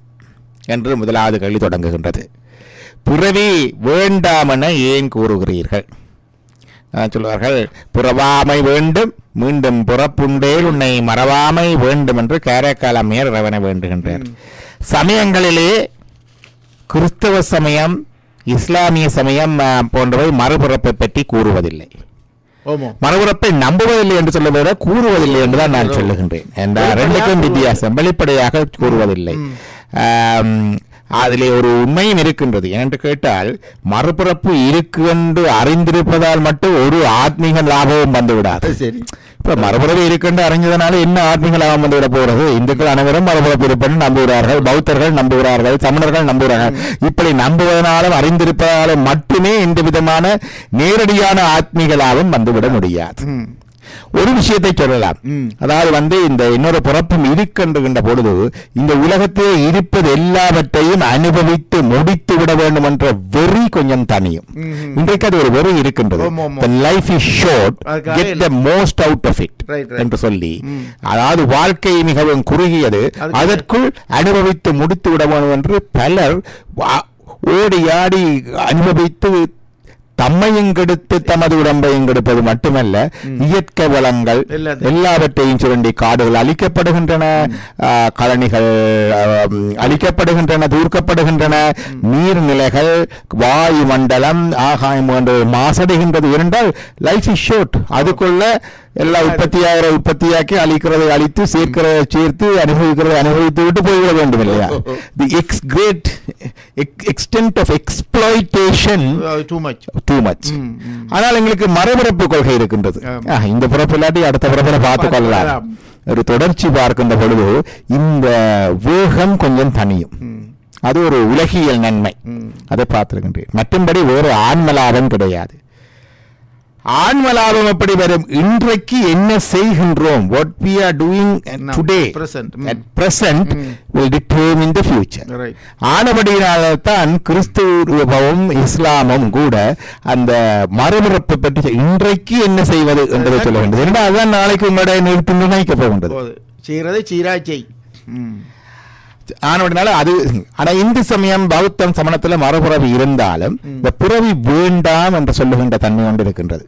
என்று முதலாவது கேள்வி தொடங்குகின்றது. பிறவி வேண்டாம் என ஏன் கூறுகிறீர்கள்? சொல்வார்கள், பிறவாமை வேண்டும், மீண்டும் பிறப்புண்டேல் உன்னை மறவாமை வேண்டும் என்று காரைக்காலமையர் இறைவனை வேண்டுகின்றார். சமயங்களிலே கிறிஸ்தவ சமயம், இஸ்லாமிய சமயம் போன்றவை மறுபிறப்பை பற்றி கூறுவதில்லை. மறுபிறப்பை நம்புவதில்லை என்று சொல்ல விட கூறுவதில்லை என்றுதான் நான் சொல்லுகின்றேன். ரெண்டுக்கும் வித்தியாசம். வெளிப்படையாக கூறுவதில்லை. அதிலே ஒரு உண்மையும் இருக்கின்றது. என்று கேட்டால், மறுபிறப்பு இருக்கு என்று அறிந்திருப்பதால் மட்டும் ஒரு ஆத்மீக லாபமும் வந்துவிடாது. இப்ப மறுபிறப்பு இருக்கின்ற அறிஞ்சதனால என்ன ஆத்மீக லாபம் வந்துவிட போறது? இந்துக்கள் அனைவரும் மறுபிறப்பு இருப்பன்னு நம்புகிறார்கள், பௌத்தர்கள் நம்புகிறார்கள், சமணர்கள் நம்புகிறார்கள். இப்படி நம்புவதனாலும் அறிந்திருப்பதாலும் மட்டுமே எந்த விதமான நேரடியான ஆத்மீக லாபம் வந்துவிட முடியாது. ஒரு விஷயத்தை சொல்லலாம். அதாவது இந்த இன்னொரு பிறப்பும் இருக்கின்ற பொழுது இந்த உலகத்திலே இருப்பது எல்லாவற்றையும் அனுபவித்து முடித்து விட வேண்டும் என்ற வெறி கொஞ்சம் தனியும். இன்றைக்கு அது ஒரு வெறி இருக்கின்றது. The life is short, get the most out of it என்று சொல்லி, அதாவது வாழ்க்கை மிகவும் குறுகியது, அதற்குள் அனுபவித்து முடித்து விட வேண்டும் என்று பலர் ஓடி ஆடி அனுபவித்து தம்மையும் கெடுத்து தமது உடம்பையும் கெடுப்பது மட்டுமல்ல, இயற்கை வளங்கள் எல்லாவற்றையும் சுரண்டி காடுகள் அழிக்கப்படுகின்றன, கழனிகள் அழிக்கப்படுகின்றன, தூர்க்கப்படுகின்றன, நீர்நிலைகள், வாயு மண்டலம், ஆகாயம் மாசடைகின்றது. என்றால் லைஃப் இஸ் ஷார்ட். அதுக்குள்ள எல்லாம் உற்பத்தியாக்கி அழிக்கிறதை அழித்து சேர்க்கிறதை சேர்த்து அனுபவிக்கிறதை அனுபவித்து விட்டு போய்விட வேண்டும் இல்லையா? The great extent of exploitation too much. ஆனால் எங்களுக்கு மறுபிறப்பு கொள்கை இருக்கின்றது. இந்த பிறப்பு இல்லாட்டி அடுத்த பிறப்பில் பார்த்துக் கொள்ளலாம். ஒரு தொடர்ச்சி பார்க்கின்ற பொழுது இந்த வேகம் கொஞ்சம் தனியும். அது ஒரு உலகியல் நன்மை. அதை பார்த்திருக்கின்றேன். மற்றும்படி வேறு ஆன்மலாபம் கிடையாது. ஆன்மலாபம் எப்படி வரும்? இன்றைக்கு என்ன செய்கின்றோம், what we are doing today at present will determine the future. ஆனபடியினால்தான் கிறிஸ்துவமும் இஸ்லாமும் கூட அந்த மறுபிறப்பை பற்றி இன்றைக்கு என்ன செய்வது என்பதை சொல்ல வேண்டும். ஏன்னா அதுதான் நாளைக்கு உங்களுடைய நிர்ணயிக்க போகின்றது. செய்யறதை சீராச்சை. ஆனோடனால அது. ஆனா இந்து சமயம் பௌத்தம் சமணத்துல மறுபிறவி இருந்தாலும் இந்த பிறவி வேண்டாம் என்று சொல்லுகின்ற தன்மை கொண்டு இருக்கின்றது.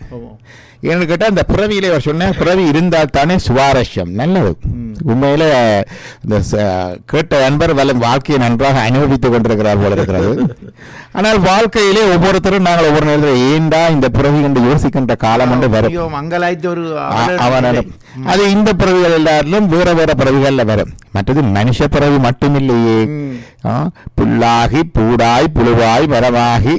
ஏன்னு கேட்டா இந்த பிறவியில அவர் சொன்ன பிறவி இருந்தால் தானே சுவாரஸ்யம், நல்லது. உண்மையில இந்த கேட்ட அன்பர் வாழ்க்கையை நன்றாக அனுபவித்துக் கொண்டிருக்கிறார் போல இருக்கிறது. ஆனால் வாழ்க்கையிலே ஒவ்வொருத்தரும் நாங்கள் ஒவ்வொரு நேரத்தில் ஏண்டா இந்த பிறவி என்று யோசிக்கின்ற காலம் என்று வரும். அது இந்த பிறவிகள் எல்லாரிலும் வேற வேற பிறவிகள்ல வரும். மற்றது மனுஷ பிறவி மட்டுமில்லையே, புல்லாகி பூடாய் புழுவாய் மரமாகி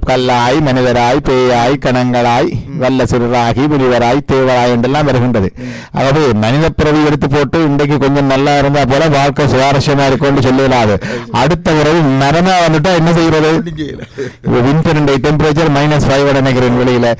கல்லாய் மனிதராய் பேயாய் கணங்களாய் வல்ல சிறுராகி முனிவராய் தேவராய் என்றெல்லாம் வருகின்றது. ஆகவே மனித பிறவி எடுத்து போட்டு இன்றைக்கு கொஞ்சம் நல்லா இருந்தா போல வாழ்க்கை சுவாரஸ்யமா இருக்கும்னு சொல்லலாது. அடுத்த பிறகு மரமா வந்துட்டா என்ன செய்யறது? வின்டர் டெம்பரேச்சர் -5 நினைக்கிறேன் வெளியில.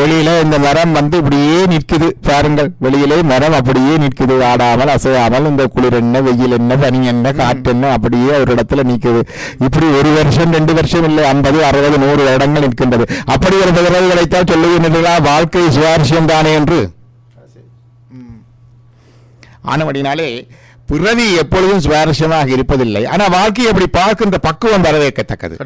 வெளியில இந்த மரம் இப்படியே நிற்குது பாருங்கள். வெளியிலே மரம் அப்படியே நிற்குது, ஆடாமல் அசையாமல். இந்த குளிர் என்ன, வெயில் என்ன, பனி என்ன, காற்று என்ன, அப்படியே ஒரு இடத்துல நிற்குது. இப்படி 1 வருஷம் 2 வருஷம் இல்லை, 50 60 100 இடங்கள் நிற்கின்றது. அப்படி ஒரு பிறகு கிடைத்தால் சொல்லுவீர்களா வாழ்க்கை சுவாரஸ்யம் தானே என்று? ஆனபடினாலே பிறவி எப்பொழுதும் சுவாரஸ்யமாக இருப்பதில்லை. ஆனா வாழ்க்கையை அப்படி பார்க்கின்ற பக்குவம் வரவேற்கத்தக்கது.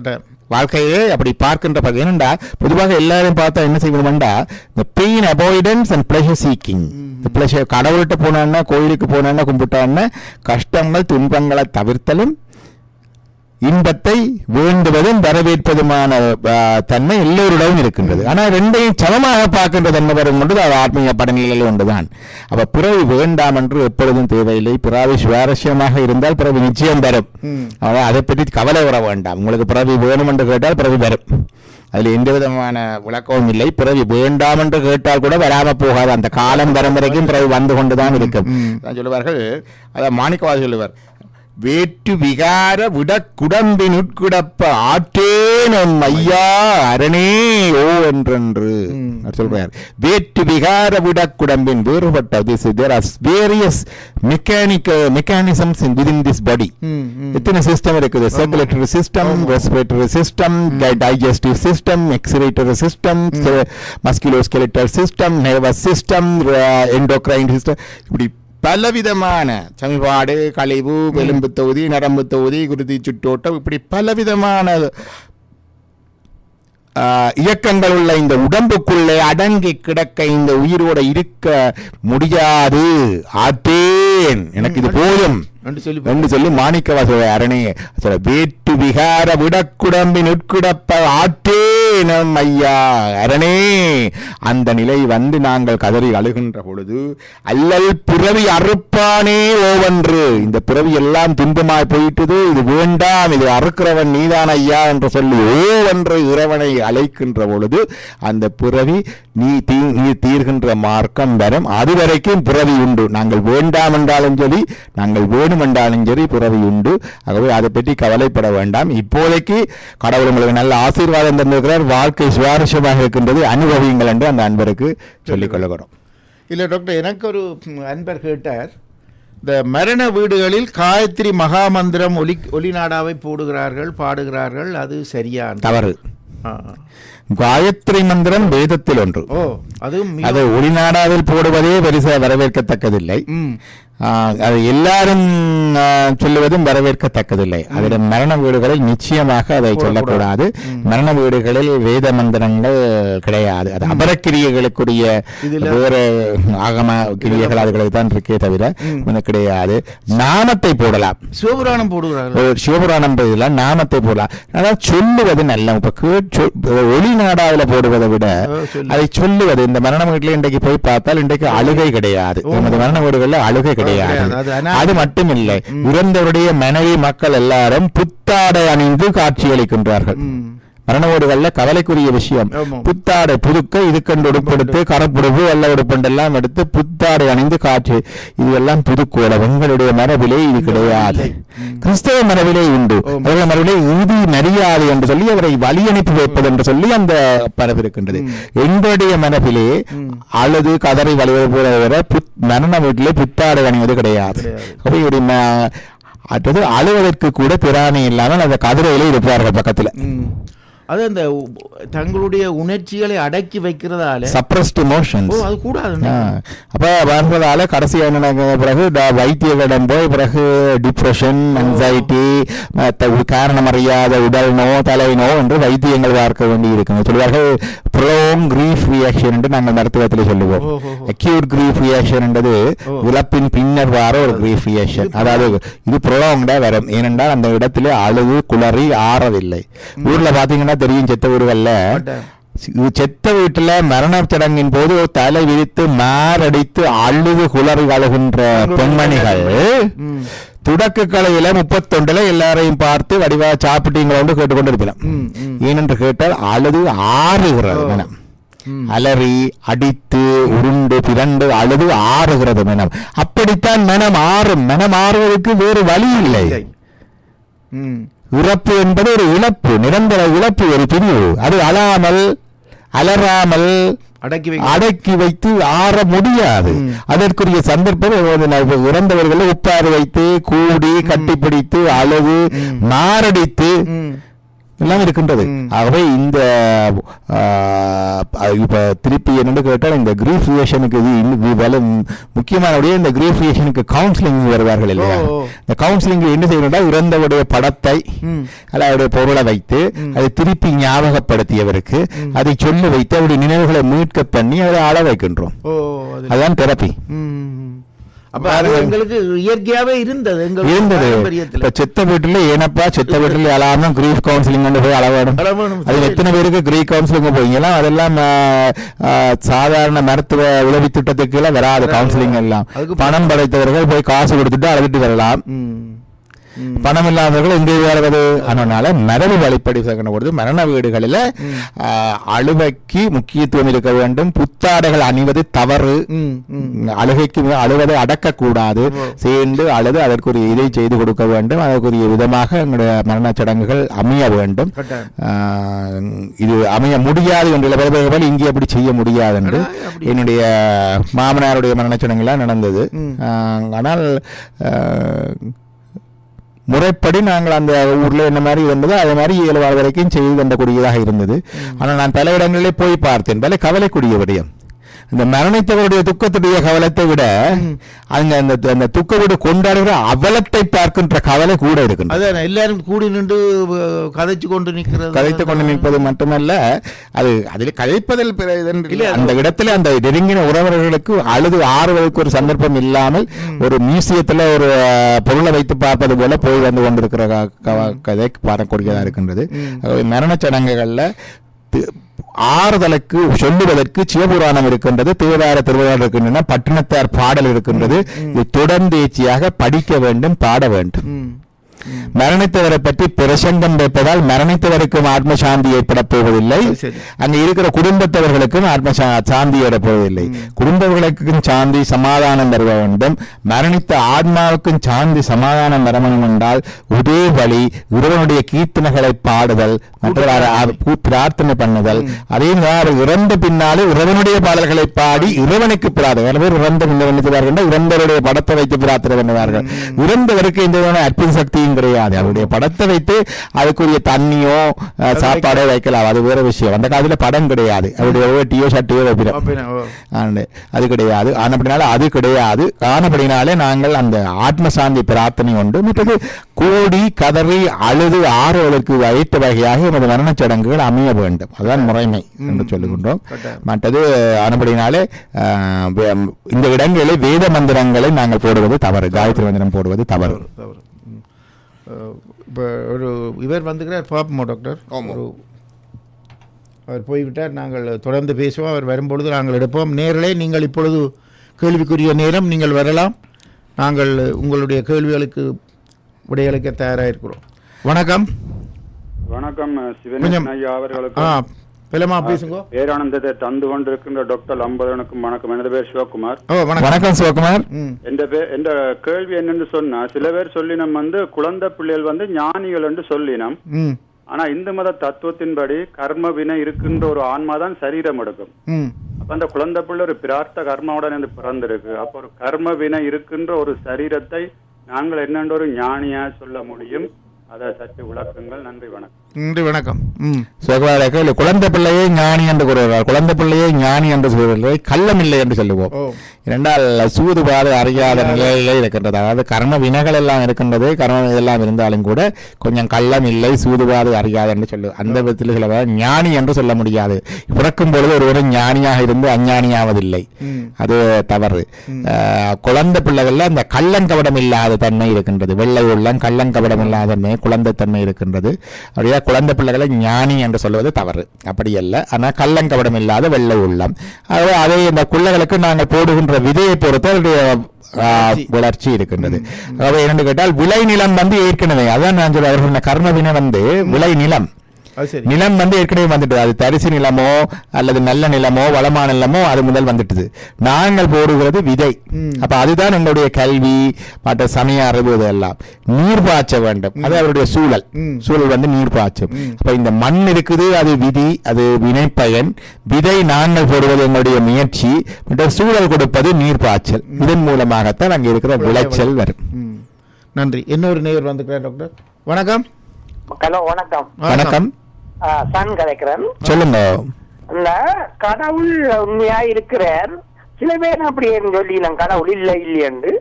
வாழ்க்கையே அப்படி பார்க்கின்ற பகுதி என்னண்டா, பொதுவாக எல்லாரும் பார்த்தா என்ன செய்யணும்டா, இந்த pain avoidance and pleasure seeking. கடவுள்கிட்ட போனா, கோயிலுக்கு போனா, கும்பிட்டான்னா கஷ்டங்கள் துன்பங்களை தவிர்த்தலும் இன்பத்தை வேண்டுவதும் வரவேற்பதுமான தன்மை எல்லோருடவும் இருக்கின்றது. ஆனால் ரெண்டையும் சமமாக பார்க்கின்ற தன்மை வரும் கொண்டு அது ஆத்மீக படநிலையில் ஒன்றுதான். அப்ப பிறவி வேண்டாம் என்று எப்பொழுதும் தேவையில்லை. பிறவி சுவாரஸ்யமாக இருந்தால் பிறவி நிச்சயம் வரும். அதை பற்றி கவலை வர வேண்டாம். உங்களுக்கு பிறவி வேணும் என்று கேட்டால் பிறவி வரும். அதில் எந்த விதமான விளக்கமும் இல்லை. பிறவி வேண்டாம் என்று கேட்டால் கூட வராம போகாது. அந்த காலம் வரும் வரைக்கும் பிறவி வந்து கொண்டுதான் இருக்கும். சொல்லுவார்கள், அதான் மாணிக்கவாதி சொல்லுவார், வேற்று விகார விட குடம்பின் உட்குடப்ப ஆற்றேன் ஐயா அரணே ஓ என்றென்று சொல்றார். வேற்று விகார விட குடம்பின் வேறுபட்ட various mechanisms within this body. எத்தனை சிஸ்டம் இருக்குது? Circulatory system, respiratory system, digestive system, excretory system, musculoskeletal system, nervous system, endocrine system, இப்படி பலவிதமான சமிபாடு, கழிவு, எலும்பு தொகுதி, நரம்பு தொகுதி, குருதி சுற்றோட்டம், இப்படி பலவிதமான இயக்கங்கள் உள்ள இந்த உடம்புக்குள்ளே அடங்கி கிடக்க இந்த உயிரோட இருக்க முடியாது. ஆற்றேன், எனக்கு இது போதும் என்று சொல்லி மாணிக்கவாச அரணே வேட்டு விகார விடக்குடம்பின் உட்குடப்ப ஆற்றேனம் ஐயா அரணே. அந்த நிலை வந்து நாங்கள் கதறி அழுகின்ற பொழுது அல்லல் பிறவி அறுப்பானே ஓவென்று, இந்த பிறவி எல்லாம் துன்பமாய் போயிட்டது, இது வேண்டாம், இது அறுக்கிறவன் நீதான் ஐயா என்று சொல்லி ஓவென்று இறைவனை அழைக்கின்ற பொழுது அந்த பிறவி நீ தீர்கின்ற மார்க்கம் வரும். அதுவரைக்கும் பிறவி உண்டு. நாங்கள் வேண்டாம் என்றாலும் சொல்லி, நாங்கள் வேணும் ஜனனம் என்றாலும் சரி பிறவி உண்டு. ஆகவே அதை பற்றி கவலைப்பட வேண்டாம். இப்போதைக்கு கடவுள் உங்களுக்கு நல்ல ஆசீர்வாதம் தந்திருக்கிறார். வாழ்க்கை சுவாரஸ்யமாக இருக்கின்றது, அனுபவியுங்கள் என்று அந்த அன்பருக்கு சொல்லிக் கொள்ளுகிறோம். இல்லை டாக்டர், எனக்கு ஒரு அன்பர் கேட்டார், இந்த மரண வீடுகளில் காயத்ரி மகாமந்திரம் ஒலிநாடாவை போடுகிறார்கள், பாடுகிறார்கள், அது சரியான தவறு. காயத்ரி மந்திரம் வேதத்தில் ஒன்று. அது ஒளிநாடாவில் போடுவதே பெருசாக வரவேற்கத்தக்கதில்லை. அது எல்லாரும் சொல்லுவதும் வரவேற்கத்தக்கதில்லை. அதில் மரண வீடுகளில் நிச்சயமாக அதை சொல்லக்கூடாது. மரண வீடுகளில் வேத மந்திரங்கள் கிடையாது. அது அபரக்கிரியர்களுக்குரிய வேறு ஆகம கிரியைகள் அதுகளுக்கு தான் இருக்கே தவிர கிடையாது. நாமத்தை போடலாம், சிவபுராணம் போடுகிறார்கள், சிவபுராணம் போடலாம், நாமத்தை போடலாம். அதாவது சொல்லுவது நல்ல. இப்ப ஒளிநாடாவில் போடுவதை விட அதை சொல்லுவது, இந்த மரண வீட்டில் இன்றைக்கு போய் பார்த்தால் இன்றைக்கு அழுகை கிடையாது. நமது மரண வீடுகளில் அழுகை கிடையாது. அது மட்டும் இல்லை, இறந்தவருடைய மனைவி மக்கள் எல்லாரும் புத்தாடை அணிந்து காட்சியளிக்கின்றார்கள். மரண வீடுகள்ல கவலைக்குரிய விஷயம், புத்தாடை புதுக்க இதுக்கண்டு உடுப்படுத்து கரப்புடுப்பு வெள்ள உடுப்பண்டெல்லாம் எடுத்து புத்தாடை அணிந்து காட்சி. இதுவெல்லாம் புதுக்கோளம். எங்களுடைய மரபிலே இது கிடையாது. கிறிஸ்தவ மரபிலே உண்டு. அவர்கள் மரபிலே இறுதி மரியாதை என்று சொல்லி அவரை வழி அனுப்பி வைப்பது என்று சொல்லி அந்த மரபு இருக்கின்றது. எங்களுடைய மரபிலே அழுது கதறி வழிவது போல மரண வீட்டிலே புத்தாடை அணிவது கிடையாது. அடுத்தது அழுவதற்கு கூட திராணி இல்லாமல் அந்த கதிரையிலே இருப்பார்கள் பக்கத்துல. அது அந்த தங்களுடைய உணர்ச்சிகளை அடக்கி வைக்கிறதால சப்ரஸ்ட் எமோஷன்ஸ் அது கூடாது. அப்ப வர்றதால கடைசி என்ன பிறகு வைத்தியரிடம் போய் பிறகு டிப்ரெஷன், அன்சைட்டி, காரணம் அறியாத உடல் நோ, தலை நோ என்று வைத்தியங்கள் பார்க்க வேண்டி இருக்கு. சொல்வார்கள் ப்ரோங் கிரீஃப் ரியாக்ஷன் என்று நாங்கள் மருத்துவத்தில் சொல்லுவோம். அக்யூட் கிரீஃப் ரியாக்ஷன் என்றது இழப்பின் பின்னர் வார ஒரு கிரீஃப் ரியாக்ஷன். அதாவது இது ப்ரோங்டா வரும். ஏனென்றால் அந்த இடத்திலே அழுது குளறி ஆறவில்லை. ஊர்ல பாத்தீங்கன்னா தெரியும், செத்த வீடுகள்ல செத்த வீட்டுல மரண சடங்கின் போது தலை விரித்து மாரடித்து அழுது குளறி அழுகின்ற பெண்மணிகள் துடக்கு கலையில 31 எல்லாரையும் பார்த்து வடிவா சாப்பிட்டீங்களோன்னு கேட்டுக்கொண்டு இருக்கலாம். ஏனென்று கேட்டால் அழுது ஆறுகிறது மனம். அலறி அடித்து உருண்டு பிறண்டு அழுது ஆறுகிறது மனம். அப்படித்தான் மனம் ஆறும். மனம் ஆறுவதற்கு வேறு வழி இல்லை. இறப்பு என்பது ஒரு இழப்பு, நிரந்தர இழப்பு, ஒரு பிரிவு. அது அழாமல் அலறாமல் அடக்கி வைத்து ஆற முடியாது. அதற்குரிய சந்தர்ப்பம் இறந்தவர்களை உப்பாறு வைத்து கூடி கட்டிப்பிடித்து அழுது மாரடித்து எல்லாம் இருக்கின்றது. ஆகவே இந்த இப்ப திருப்பி என்னன்னு கேட்டால் இந்த கிரீஃப் ரியாக்ஷனுக்கு முக்கியமான இந்த கிரீஃப் ரியாக்ஷனுக்கு கவுன்சிலிங் வருவார்கள் இல்லையா? இந்த கவுன்சிலிங் என்ன செய்யணும்னா இறந்தவருடைய படத்தை அவருடைய பொருளை வைத்து அதை திருப்பி ஞாபகப்படுத்தியவருக்கு அதை சொல்ல வைத்து அவருடைய நினைவுகளை மீட்க பண்ணி அவரை ஆள வைக்கின்றோம். அதுதான் தெரப்பி. இயற்கையாவே இருந்தது. செத்த வீட்டுல ஏனப்பா செத்த வீட்டுல அழாம கிரீஃப் கவுன்சிலிங் போய் அளவேணும். அது எத்தனை பேருக்கு கிரீஃப் கவுன்சிலிங் போய்ங்களா? அதெல்லாம் சாதாரண மருத்துவ உதவி திட்டத்துக்கு எல்லாம் வராது. கவுன்சிலிங் எல்லாம் பணம் படைத்தவர்கள் போய் காசு கொடுத்துட்டு அழுதுட்டு வரலாம். பணம் இல்லாதவர்கள் எங்கே வருவது? அதனால மரபு வழிப்படி பொழுது மரண வீடுகளில் அழுவைக்கு முக்கியத்துவம் இருக்க வேண்டும். புத்தாடைகள் அணிவது தவறு. அழுகைக்கு அழுவதை அடக்கக்கூடாது. சேர்ந்து அழுது அதற்குரிய இதை செய்து கொடுக்க வேண்டும். அதற்குரிய விதமாக எங்களுடைய மரண சடங்குகள் அமைய வேண்டும். இது அமைய முடியாது என்று இங்கே அப்படி செய்ய முடியாது என்று என்னுடைய மாமனாருடைய மரண சடங்குலாம் நடந்தது. ஆனால் முறைப்படி நாங்கள் அந்த ஊர்ல என்ன மாதிரி இருந்ததோ அதே மாதிரி 7 வார வரைக்கும் செய்து கொண்டக்கூடியதாக இருந்தது. ஆனால் நான் பல இடங்களிலே போய் பார்த்தேன். பல கவலைக்கூடிய விடயம். இந்த மரணித்தவருடைய துக்கத்துடைய கவலத்தை விட அந்த துக்க வீடு கொண்டாடுகிற அவலத்தை பார்க்கின்ற கவலை கூட இருக்கு. எல்லாரும் கூடி நின்று கதைத்து கொண்டு நிற்பது மட்டுமல்ல, அது அதில் கதைப்பதில் அந்த இடத்துல அந்த நெருங்கின உறவர்களுக்கு அழுது ஆறுவதற்கு ஒரு சந்தர்ப்பம் இல்லாமல் ஒரு மியூசியத்துல ஒரு பொருளை வைத்து பார்ப்பது போல போய் வந்து கொண்டிருக்கிற கதை பார்க்கக்கூடியதா இருக்கின்றது. மரண சடங்குகள்ல ஆறுதலுக்கு சொல்லுவதற்கு சிவபுராணம் இருக்கின்றது, தேவார திருவிழாக்கள் இருக்கின்றன, பட்டினத்தார் பாடல் இருக்கின்றது. இது தொடர்ந்தேச்சியாக படிக்க வேண்டும், பாட வேண்டும். மரணித்தவரை பற்றி பிரசங்கம் வைப்பதால் மரணித்தவருக்கும் ஆத்ம சாந்தி ஏற்பட போவதில்லை, அங்க இருக்கிற குடும்பத்தவர்களுக்கும் ஆத்ம சாந்தி ஏற்பட போவதில்லை. குடும்பங்களுக்கும் சாந்தி சமாதானம் தர வேண்டும், மரணித்த ஆத்மாவுக்கும் சாந்தி சமாதானம் வர வேண்டும் என்றால் ஒரே வழி இறைவனுடைய கீர்த்தனைகளை பாடுதல், பிரார்த்தனை பண்ணுதல். அதே மாதிரி இறந்த பின்னாலே இறைவனுடைய பாடல்களை பாடி இறைவனுக்கு பிரார்த்தனை. இறந்த இறந்தவருடைய படத்தை வைத்து பிரார்த்தனை பண்ணுவார்கள். இறந்தவருக்கு எந்த அற்புத சக்தியும் கிடையாது. அவருடைய படத்தை வைத்து அதுக்குரிய தண்ணியோ சாப்பாடோ வைக்கலாம், அது வேற விஷயம். அந்த காலத்துல படம் கிடையாது, அவருடைய வேட்டியோ சட்டியோ வைப்பிடும், அது கிடையாது. ஆனப்படினால அது கிடையாது. ஆனப்படினாலே நாங்கள் அந்த ஆத்ம சாந்தி பிரார்த்தனை உண்டு. மற்றது கோடி கதறி அழுது ஆறுகளுக்கு வைத்த வகையாக எமது மரணச் சடங்குகள் அமைய வேண்டும். அதுதான் முறைமை என்று சொல்லுகின்றோம். மற்றது ஆனப்படினாலே இந்த இடங்களில் வேத மந்திரங்களை நாங்கள் போடுவது தவறு, காயத்ரி மந்திரம் போடுவது தவறு. இப்போ ஒரு இவர் வந்துக்கிறார் பாப்போமா டாக்டர்? அவர் போய்விட்டார். நாங்கள் தொடர்ந்து பேசுவோம். அவர் வரும்பொழுது நாங்கள் எடுப்போம். நேரிலே நீங்கள் இப்பொழுது கேள்விக்குரிய நேரம், நீங்கள் வரலாம். நாங்கள் உங்களுடைய கேள்விகளுக்கு விடையளிக்க தயாராக இருக்கிறோம். வணக்கம். வணக்கம் சிவன் ஐயா அவர்களுக்கு. பிலமா பேசுங்க. பேரானந்தத்தை தந்து கொண்டிருக்கின்ற டாக்டர் அம்பதனுக்கும் வணக்கம். எனது பேர் சிவகுமார். வணக்கம் சிவகுமார். என்ற கேள்வி என்னன்னு சொன்னா, சில பேர் சொல்லினம் குழந்தை பிள்ளைகள் ஞானிகள் என்று சொல்லினம். ஆனா இந்து மத தத்துவத்தின்படி கர்ம வினை இருக்கின்ற ஒரு ஆன்மாதான் சரீரம் எடுக்கும். அப்ப அந்த குழந்தை பிள்ளை ஒரு பிரார்த்த கர்மாவுடன் பிறந்திருக்கு. அப்ப ஒரு கர்ம வினை இருக்கின்ற ஒரு சரீரத்தை நாங்கள் என்னென்ற ஒரு ஞானியா சொல்ல முடியும்? அதை சற்று விளக்குங்கள். நன்றி, வணக்கம். நன்றி, வணக்கம். குழந்தை பிள்ளையே ஞானி என்று கூறுவார். குழந்தை பிள்ளையே ஞானி என்று சொல்வதில்லை, கள்ளம் இல்லை என்று சொல்லுவோம். இரண்டால் சூதுபாடு அறியாத நிலையிலே இருக்கின்றது. அதாவது கர்ம வினைகள் எல்லாம் இருக்கின்றது, கர்ம இதெல்லாம் இருந்தாலும் கூட கொஞ்சம் கள்ளம் இல்லை, சூதுபாடு அறியாத என்று சொல்லு. அந்த விதத்தில் சொல்ல ஞானி என்று சொல்ல முடியாது. பிறக்கும் பொழுது ஒருவரு ஞானியாக இருந்து அஞ்ஞானியாவதில்லை, அது தவறு. குழந்தை பிள்ளைகள்ல அந்த கள்ளங்கபடம் இல்லாத தன்மை இருக்கின்றது. வெள்ளை உள்ளம் கள்ளங்கபடம் இல்லாத தன்மை, குழந்தைத்தன்மை இருக்கின்றது. அப்படியே குழந்தை பிள்ளைகளை ஞானி என்று சொல்வது தவறு, அப்படி அல்ல. ஆனால் கள்ளங்கபடம் இல்லாத வெள்ளை உள்ளம். ஆகவே அதை இந்த பிள்ளைகளுக்கு நாங்கள் போடுகின்ற விதையை பொறுத்து அவருடைய வளர்ச்சி இருக்கின்றது. ஆகவே என்னென்று கேட்டால் விளைநிலம் ஏற்கனவே அதான் நான் சொல்ல, அவர்கள் கர்மவினை விளைநிலம் நிலம் ஏற்கனவே வந்துட்டு, அது தரிசு நிலமோ அல்லது நல்ல நிலமோ வளமான நிலமோ அது முதல் வந்துட்டுது. நாங்கள் போடுகிறது விதை. அப்ப அதுதான் எங்களுடைய கல்வி மற்ற சமய அறிவு எல்லாம். நீர் பாய்ச்ச வேண்டும், அது அவருடைய சூழல் நீர் பாய்ச்சும். அப்ப இந்த மண் இருக்குது, அது விதி, அது வினைப்பயன். விதை நாங்கள் போடுவது எங்களுடைய முயற்சி, மற்ற சூழல் கொடுப்பது நீர் பாய்ச்சல். இதன் மூலமாகத்தான் அங்கே இருக்கிற விளைச்சல் வரும். நன்றி. இன்னொரு நேயர் வந்துக்கிறார் டாக்டர். வணக்கம். ஹலோ, வணக்கம். வணக்கம். சன் கலைக்கிறேன். சொல்லுங்க. இந்த கடவுள் உண்மையா இருக்கிறார், சில பேர் அப்படி சொல்லி கடவுள் இல்லை இல்லையென்று.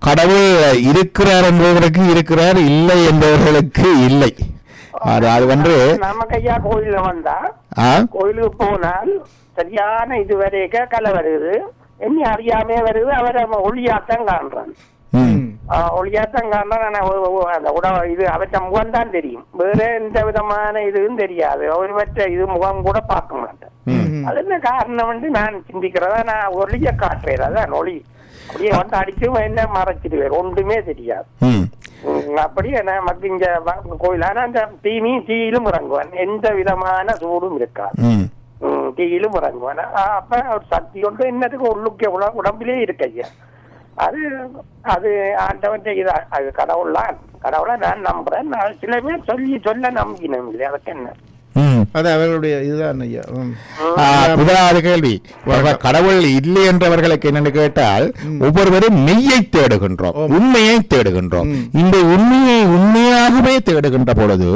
கடவுள் இருக்கிறார் என்பவர்களுக்கு இருக்கிறார், இல்லை என்பவர்களுக்கு இல்லை. அது நமக்கு ஐயா கோயில வந்தா, கோயிலுக்கு போனால் சரியான இதுவரைக்க கலை வருது, என்ன அறியாமே வருது. அவரை ஒளியாத்தான் காண்றான், ஒளியாத்தான் காண்றான். இது அவற்ற முகம் தான் தெரியும், வேற எந்த விதமான இதுவும் தெரியாது. ஒருவற்ற இது முகம் கூட பார்க்க மாட்டேன். அது என்ன காரணம் நான் சிந்திக்கிறதா, நான் ஒளிய காட்டுறேன். அதான் ஒளி அப்படியே அடிச்சு என்ன மறைச்சிடுவேன், ஒன்றுமே தெரியாது. அப்படியே நமக்கு இங்க கோயில், ஆனா அந்த தீயிலும் இறங்குவான், எந்த விதமான சூடும் இருக்காது, தீயிலும் இறங்குவான். அப்ப ஒரு சக்தி கொண்டு என்னத்துக்கு உள்ளுக்கு உடம்பிலே இருக்கு ஐயா. அது அது ஆண்டவன் இது, அது கடவுளை நான் நம்புறேன். சில பேர் சொல்ல நம்பினோம் இல்லையா, அதுக்கு என்ன அது அவர்களுடைய இதுதான் ஐயா. முதலாவது கேள்வி, கடவுள் இல்லை என்றவர்களுக்கு என்னன்னு கேட்டால், ஒவ்வொருவரும் மெய்யை தேடுகின்றோம், உண்மையை தேடுகின்றோம். இந்த உண்மையை உண்மையாகவே தேடுகின்ற பொழுது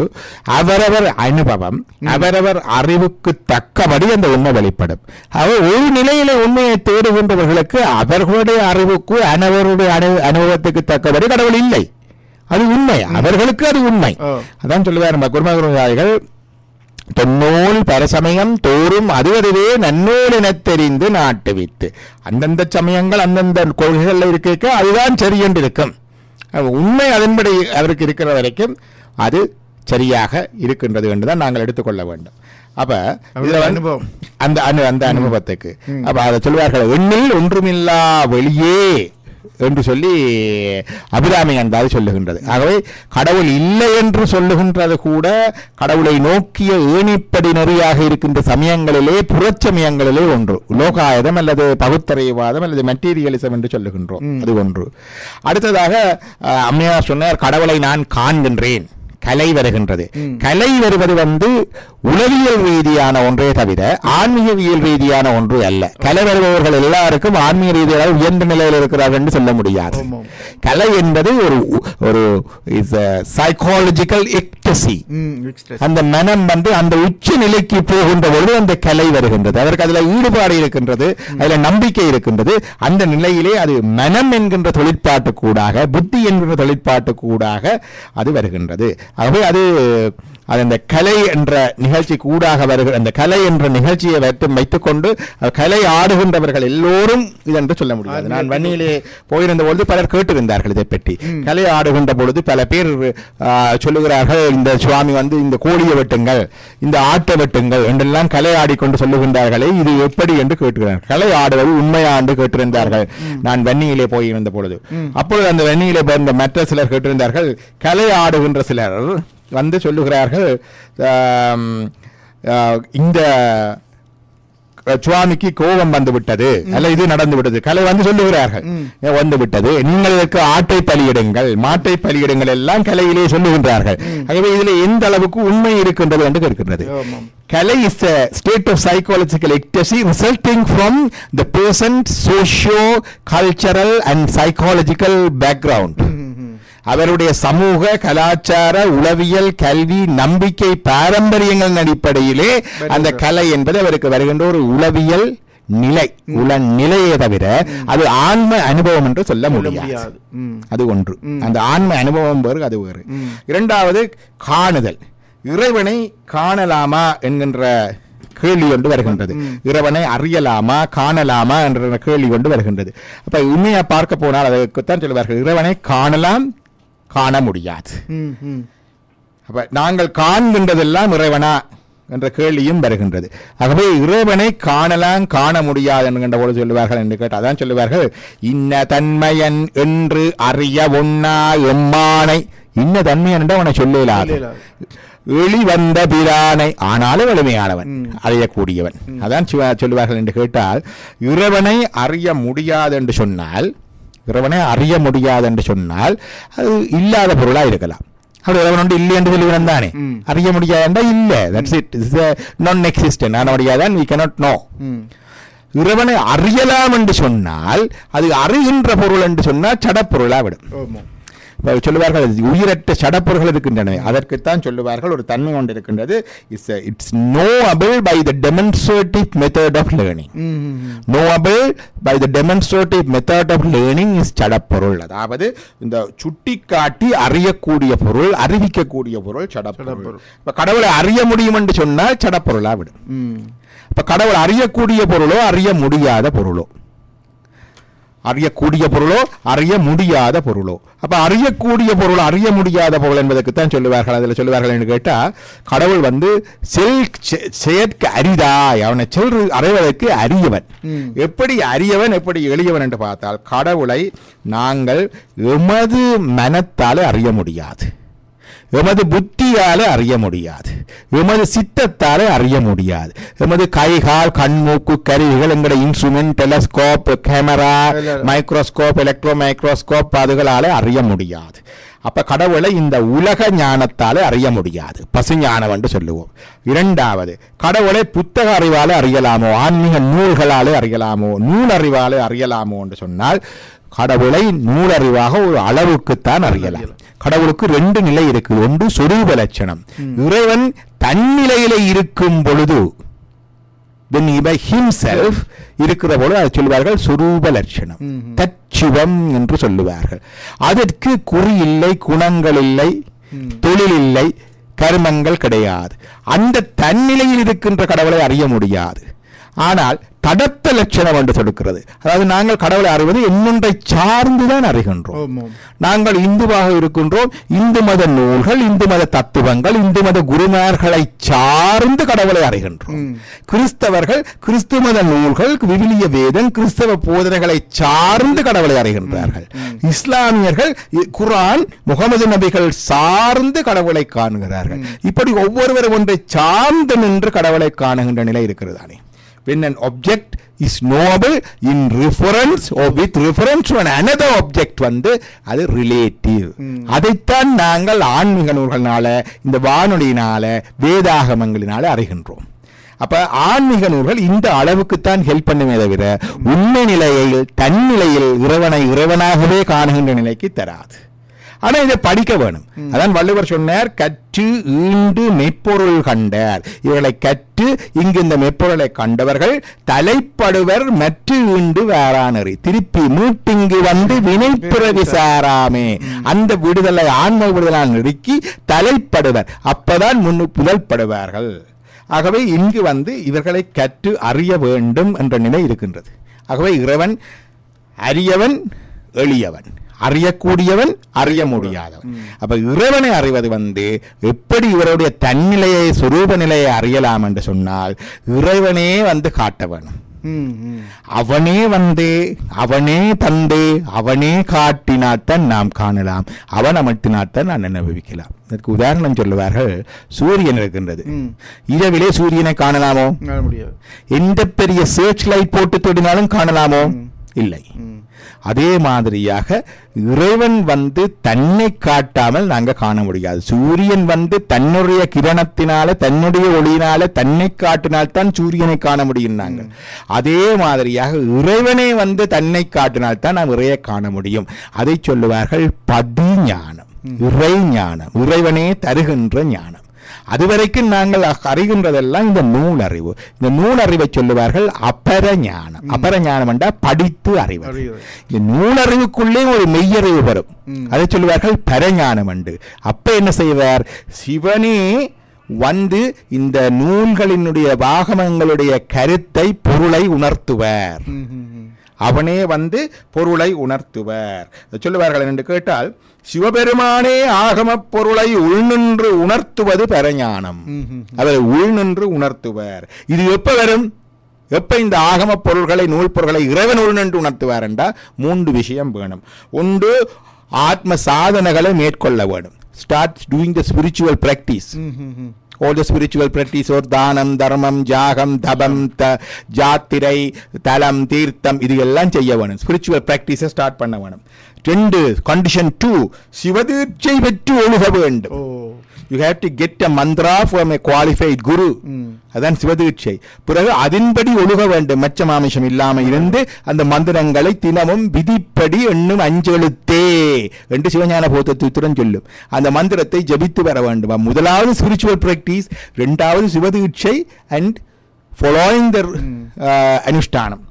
அவரவர் அனுபவம், அவரவர் அறிவுக்கு தக்கபடி அந்த உண்மை வெளிப்படும். ஒரு நிலையில உண்மையை தேடுகின்றவர்களுக்கு அவர்களுடைய அறிவுக்கு அவர்களுடைய அனுபவத்துக்கு தக்கபடி கடவுள் இல்லை, அது உண்மை, அவர்களுக்கு அது உண்மை. அதான் சொல்லுவார் நம்ம குருமகுருவாதிகள், தொன்னூல் பரசமயம் தோறும் அதுவே நன்னூல் என தெரிந்து நாட்டு வைத்து. அந்தந்த சமயங்கள் அந்தந்த கொள்கைகள் இருக்க அதுதான் சரி என்று இருக்கும். உண்மை அதன்படி அவருக்கு இருக்கிற வரைக்கும் அது சரியாக இருக்கின்றது என்றுதான் நாங்கள் எடுத்துக்கொள்ள வேண்டும். அப்ப அந்த அந்த அனுபவத்துக்கு அப்ப அதை சொல்வார்கள், எண்ணில் ஒன்றுமில்லா வெளியே என்று சொல்லி அபிராமி அந்தாதி சொல்லுகின்றது. ஆகவே கடவுள் இல்லை என்று சொல்லுகின்றது கூட கடவுளை நோக்கிய ஏணிப்படி நெறியாக இருக்கின்ற சமயங்களிலே புறச்சமயங்களிலே ஒன்று லோகாயதம் அல்லது பகுத்தறிவாதம் அல்லது மெட்டீரியலிசம் என்று சொல்லுகின்றோம். அது ஒன்று. அடுத்ததாக அம்மையார் சொன்னார், கடவுளை நான் காண்கின்றேன். கலை வருகின்றது. கலை வருவது உளவியல் ரீதியான ஒன்றே தவிர ஆன்மீகவியல் ரீதியான ஒன்று அல்ல. கலை வருபவர்கள் எல்லாருக்கும் ஆன்மீக ரீதியாக உயர்ந்த நிலையில் இருக்கிறார்கள் என்று சொல்ல முடியாது. கலை என்பது ஒரு சைக்காலஜிக்கல் எக்டசி. அந்த மனம் அந்த உச்ச நிலைக்கு போகின்ற பொழுது அந்த கலை வருகின்றது. அதற்கு அதுல ஈடுபாடு இருக்கின்றது, அதுல நம்பிக்கை இருக்கின்றது. அந்த நிலையிலே அது மனம் என்கின்ற தொழிற்பாட்டு கூடாக, புத்தி என்கின்ற தொழிற்பாட்டு கூடாக அது வருகின்றது. ஆகவே அது அந்த கலை என்ற நிகழ்ச்சி கூடாக வருகிற அந்த கலை என்ற நிகழ்ச்சியை வைத்துக் கொண்டு கலை ஆடுகின்றவர்கள் எல்லோரும் இதென்று சொல்ல முடியாது. நான் வன்னியிலே போயிருந்த பொழுது பலர் கேட்டிருந்தார்கள் இதை பற்றி. கலை ஆடுகின்ற பொழுது பல பேர் சொல்லுகிறார்கள், இந்த சுவாமி இந்த கோழியை வெட்டுங்கள், இந்த ஆட்டை வெட்டுங்கள் என்றெல்லாம் கலை ஆடிக்கொண்டு சொல்லுகின்றார்களே, இது எப்படி என்று கேட்டுகிறார்கள். கலை ஆடுவது உண்மையா என்று கேட்டிருந்தார்கள் நான் வன்னியிலே போயிருந்த பொழுது. அப்பொழுது அந்த வன்னியிலே இருந்த மற்ற சிலர் கேட்டிருந்தார்கள், கலை ஆடுகின்ற சிலர் சொல்லுகிறார்கள், இந்த சுவாமிக்கு கோபம் வந்து விட்டது, அல்ல இது நடந்து விட்டது. கலை சொல்லுகிறார்கள் வந்து விட்டது, நீங்கள் இதற்கு ஆட்டை பலியிடுங்கள், மாட்டை பலியிடுங்கள் எல்லாம் கலையிலே சொல்லுகின்றார்கள். ஆகவே இதில் எந்த அளவுக்கு உண்மை இருக்கின்றது என்று கேட்கின்றது. கலை is a state of psychological ecstasy resulting from the person's socio-cultural and psychological background. அவருடைய சமூக, கலாச்சார, உளவியல், கல்வி, நம்பிக்கை, பாரம்பரியங்களின் அடிப்படையிலே அந்த கலை என்பது அவருக்கு வருகின்ற ஒரு உளவியல் நிலை, உள நிலையை தவிர அது ஆன்ம அனுபவம் என்று சொல்ல முடியாது. அது ஒன்று. அந்த ஆன்ம அனுபவம் வேறு, அது வேறு. இரண்டாவது, காணுதல். இறைவனை காணலாமா என்கின்ற கேள்வி கொண்டு வருகின்றது. இறைவனை அறியலாமா, காணலாமா என்ற கேள்வி கொண்டு வருகின்றது. அப்ப உண்மையா பார்க்க போனால் அதற்குத்தான் சொல்லுவார்கள், இறைவனை காணலாம், காண முடியாது. அப்ப நாங்கள் காண்கின்றதெல்லாம் இறைவனா என்ற கேள்வியும் வருகின்றது. ஆகவே இறைவனை காணலாம், காண முடியாது என்கின்ற போது சொல்லுவார்கள் என்று கேட்டால் அதான் சொல்லுவார்கள், இன்ன தன்மையன் என்று அறிய ஒன்னா எம்மானை. இன்ன தன்மையன் என்று அவனை சொல்லலாது. எளி வந்த பிரானை, ஆனாலும் எளிமையானவன், அறியக்கூடியவன். அதான் சொல்லுவார்கள் என்று கேட்டால், இறைவனை அறிய முடியாது என்று சொன்னால், இறைவனை அறிய முடியாது என்று சொன்னால் அது இல்லாத பொருளா இருக்கலாம். அப்படி இறைவன் ஒன்று இல்லை என்று சொல்லுவன் தானே. அறிய முடியாத இல்லை, தட்ஸ் இட், இஸ் நான் எக்ஸிஸ்டன்ட். ஆன முடியாதான், we cannot know. இறைவனை அறியலாம் என்று சொன்னால் அது அறிகின்ற பொருள் என்று சொன்னால் சடப்பொருளா விடும். சொல்லுவார்கள் உயிரற்ற சடப்பொருள்கள் இருக்கின்றன. அதற்குத்தான் சொல்லுவார்கள் ஒரு தன்மை கொண்டு இருக்கின்றது. It's knowable by the demonstrative method of learning. knowable by the demonstrative method of learning is சடப்பொருள். அதாவது இந்த சுட்டிக்காட்டி அறியக்கூடிய பொருள், அறிவிக்கக்கூடிய பொருள் சடப்பொருள். இப்ப கடவுளை அறிய முடியும் என்று சொன்னால் சடப்பொருளா விடும். இப்ப கடவுள் அறியக்கூடிய பொருளோ அறிய முடியாத பொருளோ, அறியக்கூடிய பொருளோ அறிய முடியாத பொருளோ. அப்ப அறியக்கூடிய பொருள், அறிய முடியாத பொருள் என்பதற்குத்தான் சொல்லுவார்கள். அதில் சொல்லுவார்கள் என்று கேட்டால், கடவுள் செயற்க அரிதாய், அவனை அறிவதற்கு அரியவன். எப்படி அரியவன், எப்படி எளியவன் என்று பார்த்தால், கடவுளை நாங்கள் எமது மனத்தாலே அறிய முடியாது, எமது புத்தியால அறிய முடியாது, எமது சித்தத்தால அறிய முடியாது. எமது கைகால், கண்மூக்கு கருவிகள், எங்களுடைய instrument, telescope, camera, microscope, electro microscope அதுகளால அறிய முடியாது. அப்ப கடவுளை இந்த உலக ஞானத்தாலே அறிய முடியாது, பசு ஞானம் என்று சொல்லுவோம். இரண்டாவது, கடவுளை புத்தக அறிவாலே அறியலாமோ, ஆன்மீக நூல்களாலே அறியலாமோ, நூல் அறிவாலே அறியலாமோ என்று சொன்னால், கடவுளை நூலறிவாக ஒரு அளவுக்குத்தான் அறியலாம். கடவுளுக்கு ரெண்டு நிலை இருக்கு. ஒன்று சொரூப லட்சணம். இறைவன் தன்னிலையில இருக்கும் பொழுது, when he by himself இருக்கிற பொழுது அதை சொல்லுவார்கள் சொரூப லட்சணம், தச்சுவம் என்று சொல்லுவார்கள். அதற்கு குறி இல்லை, குணங்கள் இல்லை, தொழில் இல்லை, கர்மங்கள் கிடையாது. அந்த தன்னிலையில் இருக்கின்ற கடவுளை அறிய முடியாது. ஆனால் தடத்த லட்சணம் என்று சொல்லுகிறது. அதாவது நாங்கள் கடவுளை அறிவது என்னொன்றை சார்ந்துதான் அறிகின்றோம். நாங்கள் இந்துவாக இருக்கின்றோம், இந்து மத நூல்கள், இந்து மத தத்துவங்கள், இந்து மத குருமார்களை சார்ந்து கடவுளை அறிகின்றோம். கிறிஸ்தவர்கள் கிறிஸ்துவ மத நூல்கள், விவிலிய வேதம், கிறிஸ்தவ போதனைகளை சார்ந்து கடவுளை அறிகின்றார்கள். இஸ்லாமியர்கள் குர்ஆன், முகமது நபிகள் சார்ந்து கடவுளை காணுகிறார்கள். இப்படி ஒவ்வொருவரும் ஒன்றை சார்ந்து நின்று கடவுளை காணுகின்ற நிலை இருக்கிறதானே. When an object is knowable in reference or with reference to another object வந்து அது ரிலேட்டிவ். அதைத்தான் நாங்கள் ஆன்மீக நூல்களினால, இந்த வானொலியினால, வேதாகமங்களினால அறிகின்றோம். அப்ப ஆன்மீக நூல்கள் இந்த அளவுக்குத்தான் ஹெல்ப் பண்ணுமே தவிர உண்மை நிலையில் தன்னிலையில் இறைவனை இறைவனாகவே காணுகின்ற நிலைக்கு தராது. ஆனா இதை படிக்க வேணும். அதான் வள்ளுவர் சொன்னார், கற்று ஈண்டு மெய்ப்பொருள் கண்டார். இவர்களை கற்று இங்கு இந்த மெய்ப்பொருளை கண்டவர்கள் தலைப்படுவர் மற்ற ஈண்டு வேறானறி. திருப்பி மீட்டிங்கு வந்து வினைப்புறவி சாராமே. அந்த விடுதலை ஆன்ம விடுதலால் நெருக்கி தலைப்படுவர். அப்பதான் புதல்படுவார்கள். ஆகவே இங்கு வந்து இவர்களை கற்று அறிய வேண்டும் என்ற நிலை இருக்கின்றது. ஆகவே இறைவன் அறியவன், எளியவன், அறியக்கூடியவன், அறிய முடியாதவன். அப்ப இறைவனை அறிவது வந்து எப்படி இவருடைய தன்னிலையை, சுரூப நிலையை அறியலாம் என்று சொன்னால் இறைவனே வந்து காட்ட வேணும். அவனே வந்து, அவனே தந்து, அவனே காட்டினாத்தான் நாம் காணலாம், அவன் அமர்த்தினாத்தான் நான் அனுபவிக்கலாம். இதற்கு உதாரணம் சொல்லுவார்கள், சூரியன் இருக்கின்றது, இரவிலே சூரியனை காணலாமோ? முடியாது. எந்த பெரிய சர்ச் லைட் போட்டு தொடினாலும் காணலாமோ? இல்லை. அதே மாதிரியாக இறைவன் வந்து தன்னை காட்டாமல் நாங்க காண முடியாது. சூரியன் வந்து தன்னுடைய கிரணத்தினால, தன்னுடைய ஒளியினால தன்னை காட்டினால்தான் சூரியனை காண முடியும் நாங்கள். அதே மாதிரியாக இறைவனை வந்து தன்னை காட்டினால்தான் நாம் இறையை காண முடியும். அதை சொல்லுவார்கள் பதிஞானம், இறை ஞானம், இறைவனே தருகின்ற ஞானம். அதுவரைக்கும் நாங்கள் அறிகின்றதெல்லாம் இந்த நூல் அறிவு. இந்த நூல் அறிவை சொல்லுவார்கள் அபர ஞானம். அபர ஞானம் என்றா படித்து அறிவு. இந்த நூல் அறிவுக்குள்ளே ஒரு மெய்யறிவு வரும், அதை சொல்லுவார்கள் பரஞானம் என்று. அப்ப என்ன செய்வார்? சிவனே வந்து இந்த நூல்களினுடைய வாகனங்களுடைய கருத்தை, பொருளை உணர்த்துவார். அவனே வந்து பொருளை உணர்த்துவார். சொல்லுவார்கள் என்று கேட்டால், சிவபெருமானே ஆகம பொருளை உள்நின்று உணர்த்துவது பரஞானம். அவரை உள்நின்று உணர்த்துவார். இது எப்ப வரும்? எப்ப இந்த ஆகம பொருள்களை, நூல் பொருள்களை இறைவன் உள்நின்று உணர்த்துவார் என்றா 3 விஷயம் வேணும். ஒன்று, ஆத்ம சாதனைகளை மேற்கொள்ள வேண்டும். Start doing the spiritual practice. All the spiritual practice or தானம், தர்மம், ஜாகம், தபம், ஜாத்திரை, தலம், தீர்த்தம், இது எல்லாம் செய்ய வேணும். ஸ்பிரிச்சுவல் பிராக்டிஸை ஸ்டார்ட் பண்ண வேணும். 2, condition 2, சிவதீட்சை பெற்று ஒழுக வேண்டும். You have to get a mantra from a qualified guru. அதான் சிவதீட்சை. பிறகு அதன்படி ஒழுக வேண்டும். மச்ச மாமிஷம் இல்லாம இருந்து அந்த மந்திரங்களை தினமும் விதிப்படி எண்ணும் 5 எழுத்தே என்று சிவஞான போதத்துடன் சொல்லும். அந்த மந்திரத்தை ஜபித்து வர வேண்டும். முதலாவது ஸ்பிரிச்சுவல் பிராக்டிஸ், 2வது சிவதீட்சை அண்ட் ஃபாலோயிங் த அனுஷ்டானம்.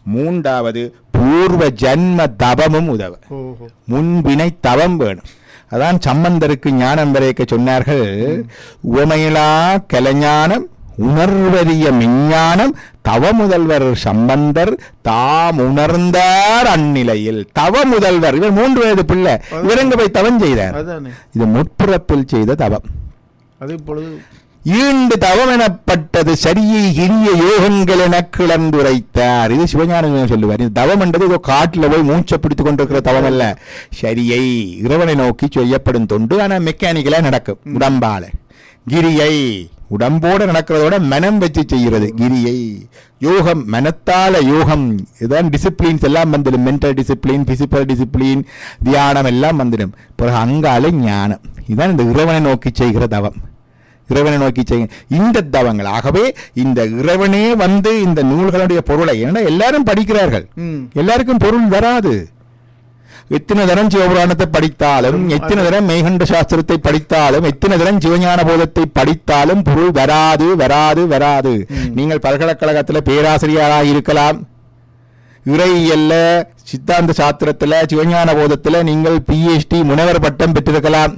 3வது பூர்வ ஜன்ம தபமும் உதவ. முன்பினை தவம் வேணும். அதான் சம்பந்தருக்கு ஞானம் வரைக்க சொன்னார்கள், உவமையிலா கலைஞானம், உணர்வறிய மெஞ்ஞானம், தவ முதல்வர் சம்பந்தர் தாம் உணர்ந்தார் அந்நிலையில். தவ முதல்வர் இவர் 3 வயது பிள்ளை, இவரங்க போய் தவம் செய்தார். இது முற்பிறப்பில் செய்த தவம். அதே பொழுது ஈண்டு தவம் எனப்பட்டது சரியை இனிய யோகங்கள் என கிளந்துரைத்தார். இது சிவஞானம் சொல்லுவார். இது தவம் என்றது ஏதோ காட்டில் போய் மூச்சை பிடித்துக் கொண்டிருக்கிற தவம் அல்ல. சரியை இறைவனை நோக்கி செய்யப்படும் தொண்டு. ஆனால் மெக்கானிக்கலா நடக்கும் உடம்பால. கிரியை உடம்போட நடக்கிறதோட மனம் வச்சு செய்கிறது. கிரியை யோகம், மனத்தால யோகம். இதுதான் டிசிப்ளின்ஸ் எல்லாம் வந்துடும். மென்டல் டிசிப்ளின், பிசிக்கல் டிசிப்ளின், தியானம் எல்லாம் வந்துடும். பிறகு அங்கால ஞானம். இதுதான் இந்த இறைவனை நோக்கி செய்கிற தவம். இறைவனை நோக்கி செய்ய இந்த தவங்கள். ஆகவே இந்த இறைவனே வந்து இந்த நூல்களுடைய பொருளை, ஏன்னா எல்லாரும் படிக்கிறார்கள், எல்லாருக்கும் பொருள் வராது. எத்தனை தரம் சிவபுராணத்தை படித்தாலும், எத்தனை தரம் மெய்கண்ட சாஸ்திரத்தை படித்தாலும், எத்தனை தரம் சிவஞான போதத்தை படித்தாலும் பொருள் வராது வராது வராது. நீங்கள் பல்கலைக்கழகத்தில் பேராசிரியராக இருக்கலாம், இறையல்ல சித்தாந்த சாஸ்திரத்துல சிவஞான போதத்துல நீங்கள் PhD முனைவர் பட்டம் பெற்றிருக்கலாம்.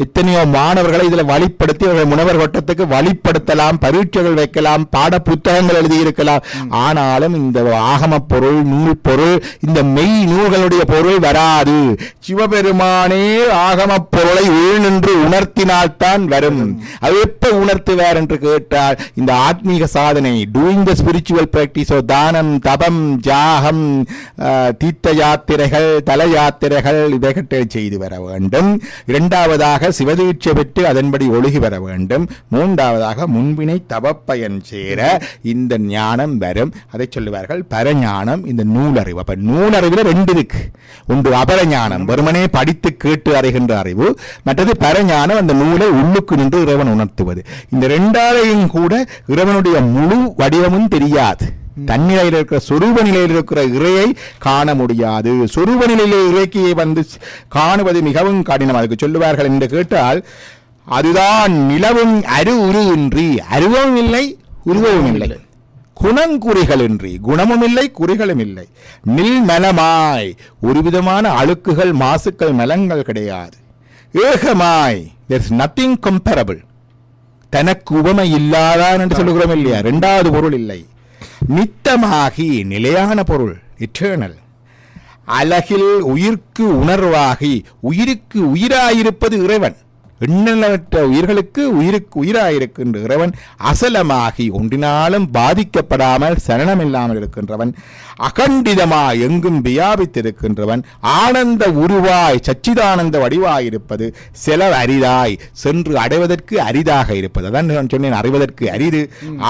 எத்தனையோ மாணவர்களை இதுல வழிப்படுத்தி அவர்கள் முனைவர் பட்டத்துக்கு வழிப்படுத்தலாம், பரீட்சைகள் வைக்கலாம், பாட புத்தகங்கள் எழுதியிருக்கலாம். ஆனாலும் இந்த ஆகம பொருள், நூல் பொருள், இந்த மெய் நூல்களுடைய பொருள் வராது. சிவபெருமானே ஆகம பொருளை உள்நின்று உணர்த்தினால்தான் வரும். அது எப்ப உணர்த்துவார் என்று கேட்டால் இந்த ஆத்மீக சாதனை, டூயிங் த ஸ்பிரிச்சுவல் பிராக்டிஸ், தானம், தபம், ஜாகம், தீர்த்த யாத்திரைகள், தல யாத்திரைகள் இவைகளை செய்து வர வேண்டும். இரண்டாவதாக சிவதீட்சை பெற்று அதன்படி ஒழுகி வர வேண்டும். மூன்றாவதாக முன்பினை தவப்பயன் சேர இந்த ஞானம் வரும். அதை சொல்லுவார்கள் பரஞானம், இந்த நூலறிவு. அப்ப நூலறிவுல ரெண்டு இருக்கு. ஒன்று அபரஞானம், வெறுமனே படித்து கேட்டு அறிகின்ற அறிவு. மற்றது பரஞானம், அந்த நூலை உள்ளுக்கு நின்று இறைவன் உணர்த்துவது. இந்த ரெண்டாரையும் கூட இறைவனுடைய முழு வடிவமும் தெரியாது. தன்னிலையில் இருக்கிற சொரூப நிலையில் இருக்கிற இறையை காண முடியாது. சொரூப நிலையிலே இறைக்கு வந்து காணுவது மிகவும் கடினம். அதுக்கு சொல்லுவார்கள் என்று கேட்டால், அதுதான் நிலவும் உரு இன்றி, அருவமும் இல்லை உருவமும் இல்லை, குணங்குறிகள் இன்றி, குணமும் இல்லை குறிகளும் இல்லை, நில் மலமாய், ஒரு விதமான அழுக்குகள் மாசுக்கள் மலங்கள் கிடையாது, ஏகமாய், there is nothing comparable, தனக்கு உவமை இல்லாதான் என்று சொல்லுகிறோம் இல்லையா, இரண்டாவது பொருள் இல்லை, நித்தமாகி நிலையான பொருள், இட்டர்னல், அழகில் உயிர்க்கு உணர்வாகி, உயிருக்கு உயிராயிருப்பது இறைவன், எண்ணற்ற உயிர்களுக்கு உயிருக்கு உயிராயிருக்கின்ற இறைவன், அசலமாகி ஒன்றினாலும் பாதிக்கப்படாமல் சரணமில்லாமல் இருக்கின்றவன், அகண்டிதமாய் எங்கும் வியாபித்திருக்கின்றவன், ஆனந்த உருவாய் சச்சிதானந்த வடிவாயிருப்பது, செலவு அரிதாய் சென்று அடைவதற்கு அரிதாக இருப்பது. அதான் நான் சொன்னேன், அறிவதற்கு அரிது,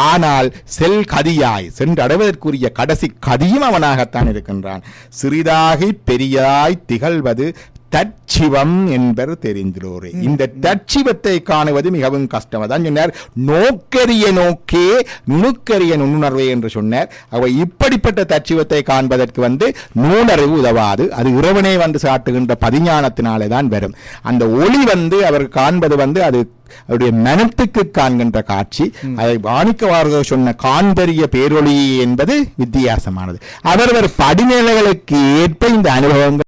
ஆனால் செல் கதியாய் சென்று அடைவதற்குரிய கடைசி கதியும் அவனாகத்தான் இருக்கின்றான். சிறிதாகி பெரியாய் திகழ்வது தற்சிவம் என்பர் தெரிந்திரோரே. இந்த தற்சிவத்தை காணுவது மிகவும் கஷ்டம். அதான் சொன்னார், நோக்கரிய நோக்கே நுணுக்கரிய நுண்ணுணர்வே என்று சொன்னார். அவை இப்படிப்பட்ட தற்சிவத்தை காண்பதற்கு நூலறிவு உதவாது. அது இறைவனே சாட்டுகின்ற பதிஞானத்தினாலே தான் வரும். அந்த ஒளி அவர் காண்பது அது அவருடைய மனத்துக்கு காண்கின்ற காட்சி. அதை வாணிக்கவார்கள் சொன்ன காண்பரிய பேரொளி என்பது வித்தியாசமானது. அவரவர் படிநிலைகளுக்கு ஏற்ப இந்த அனுபவங்கள்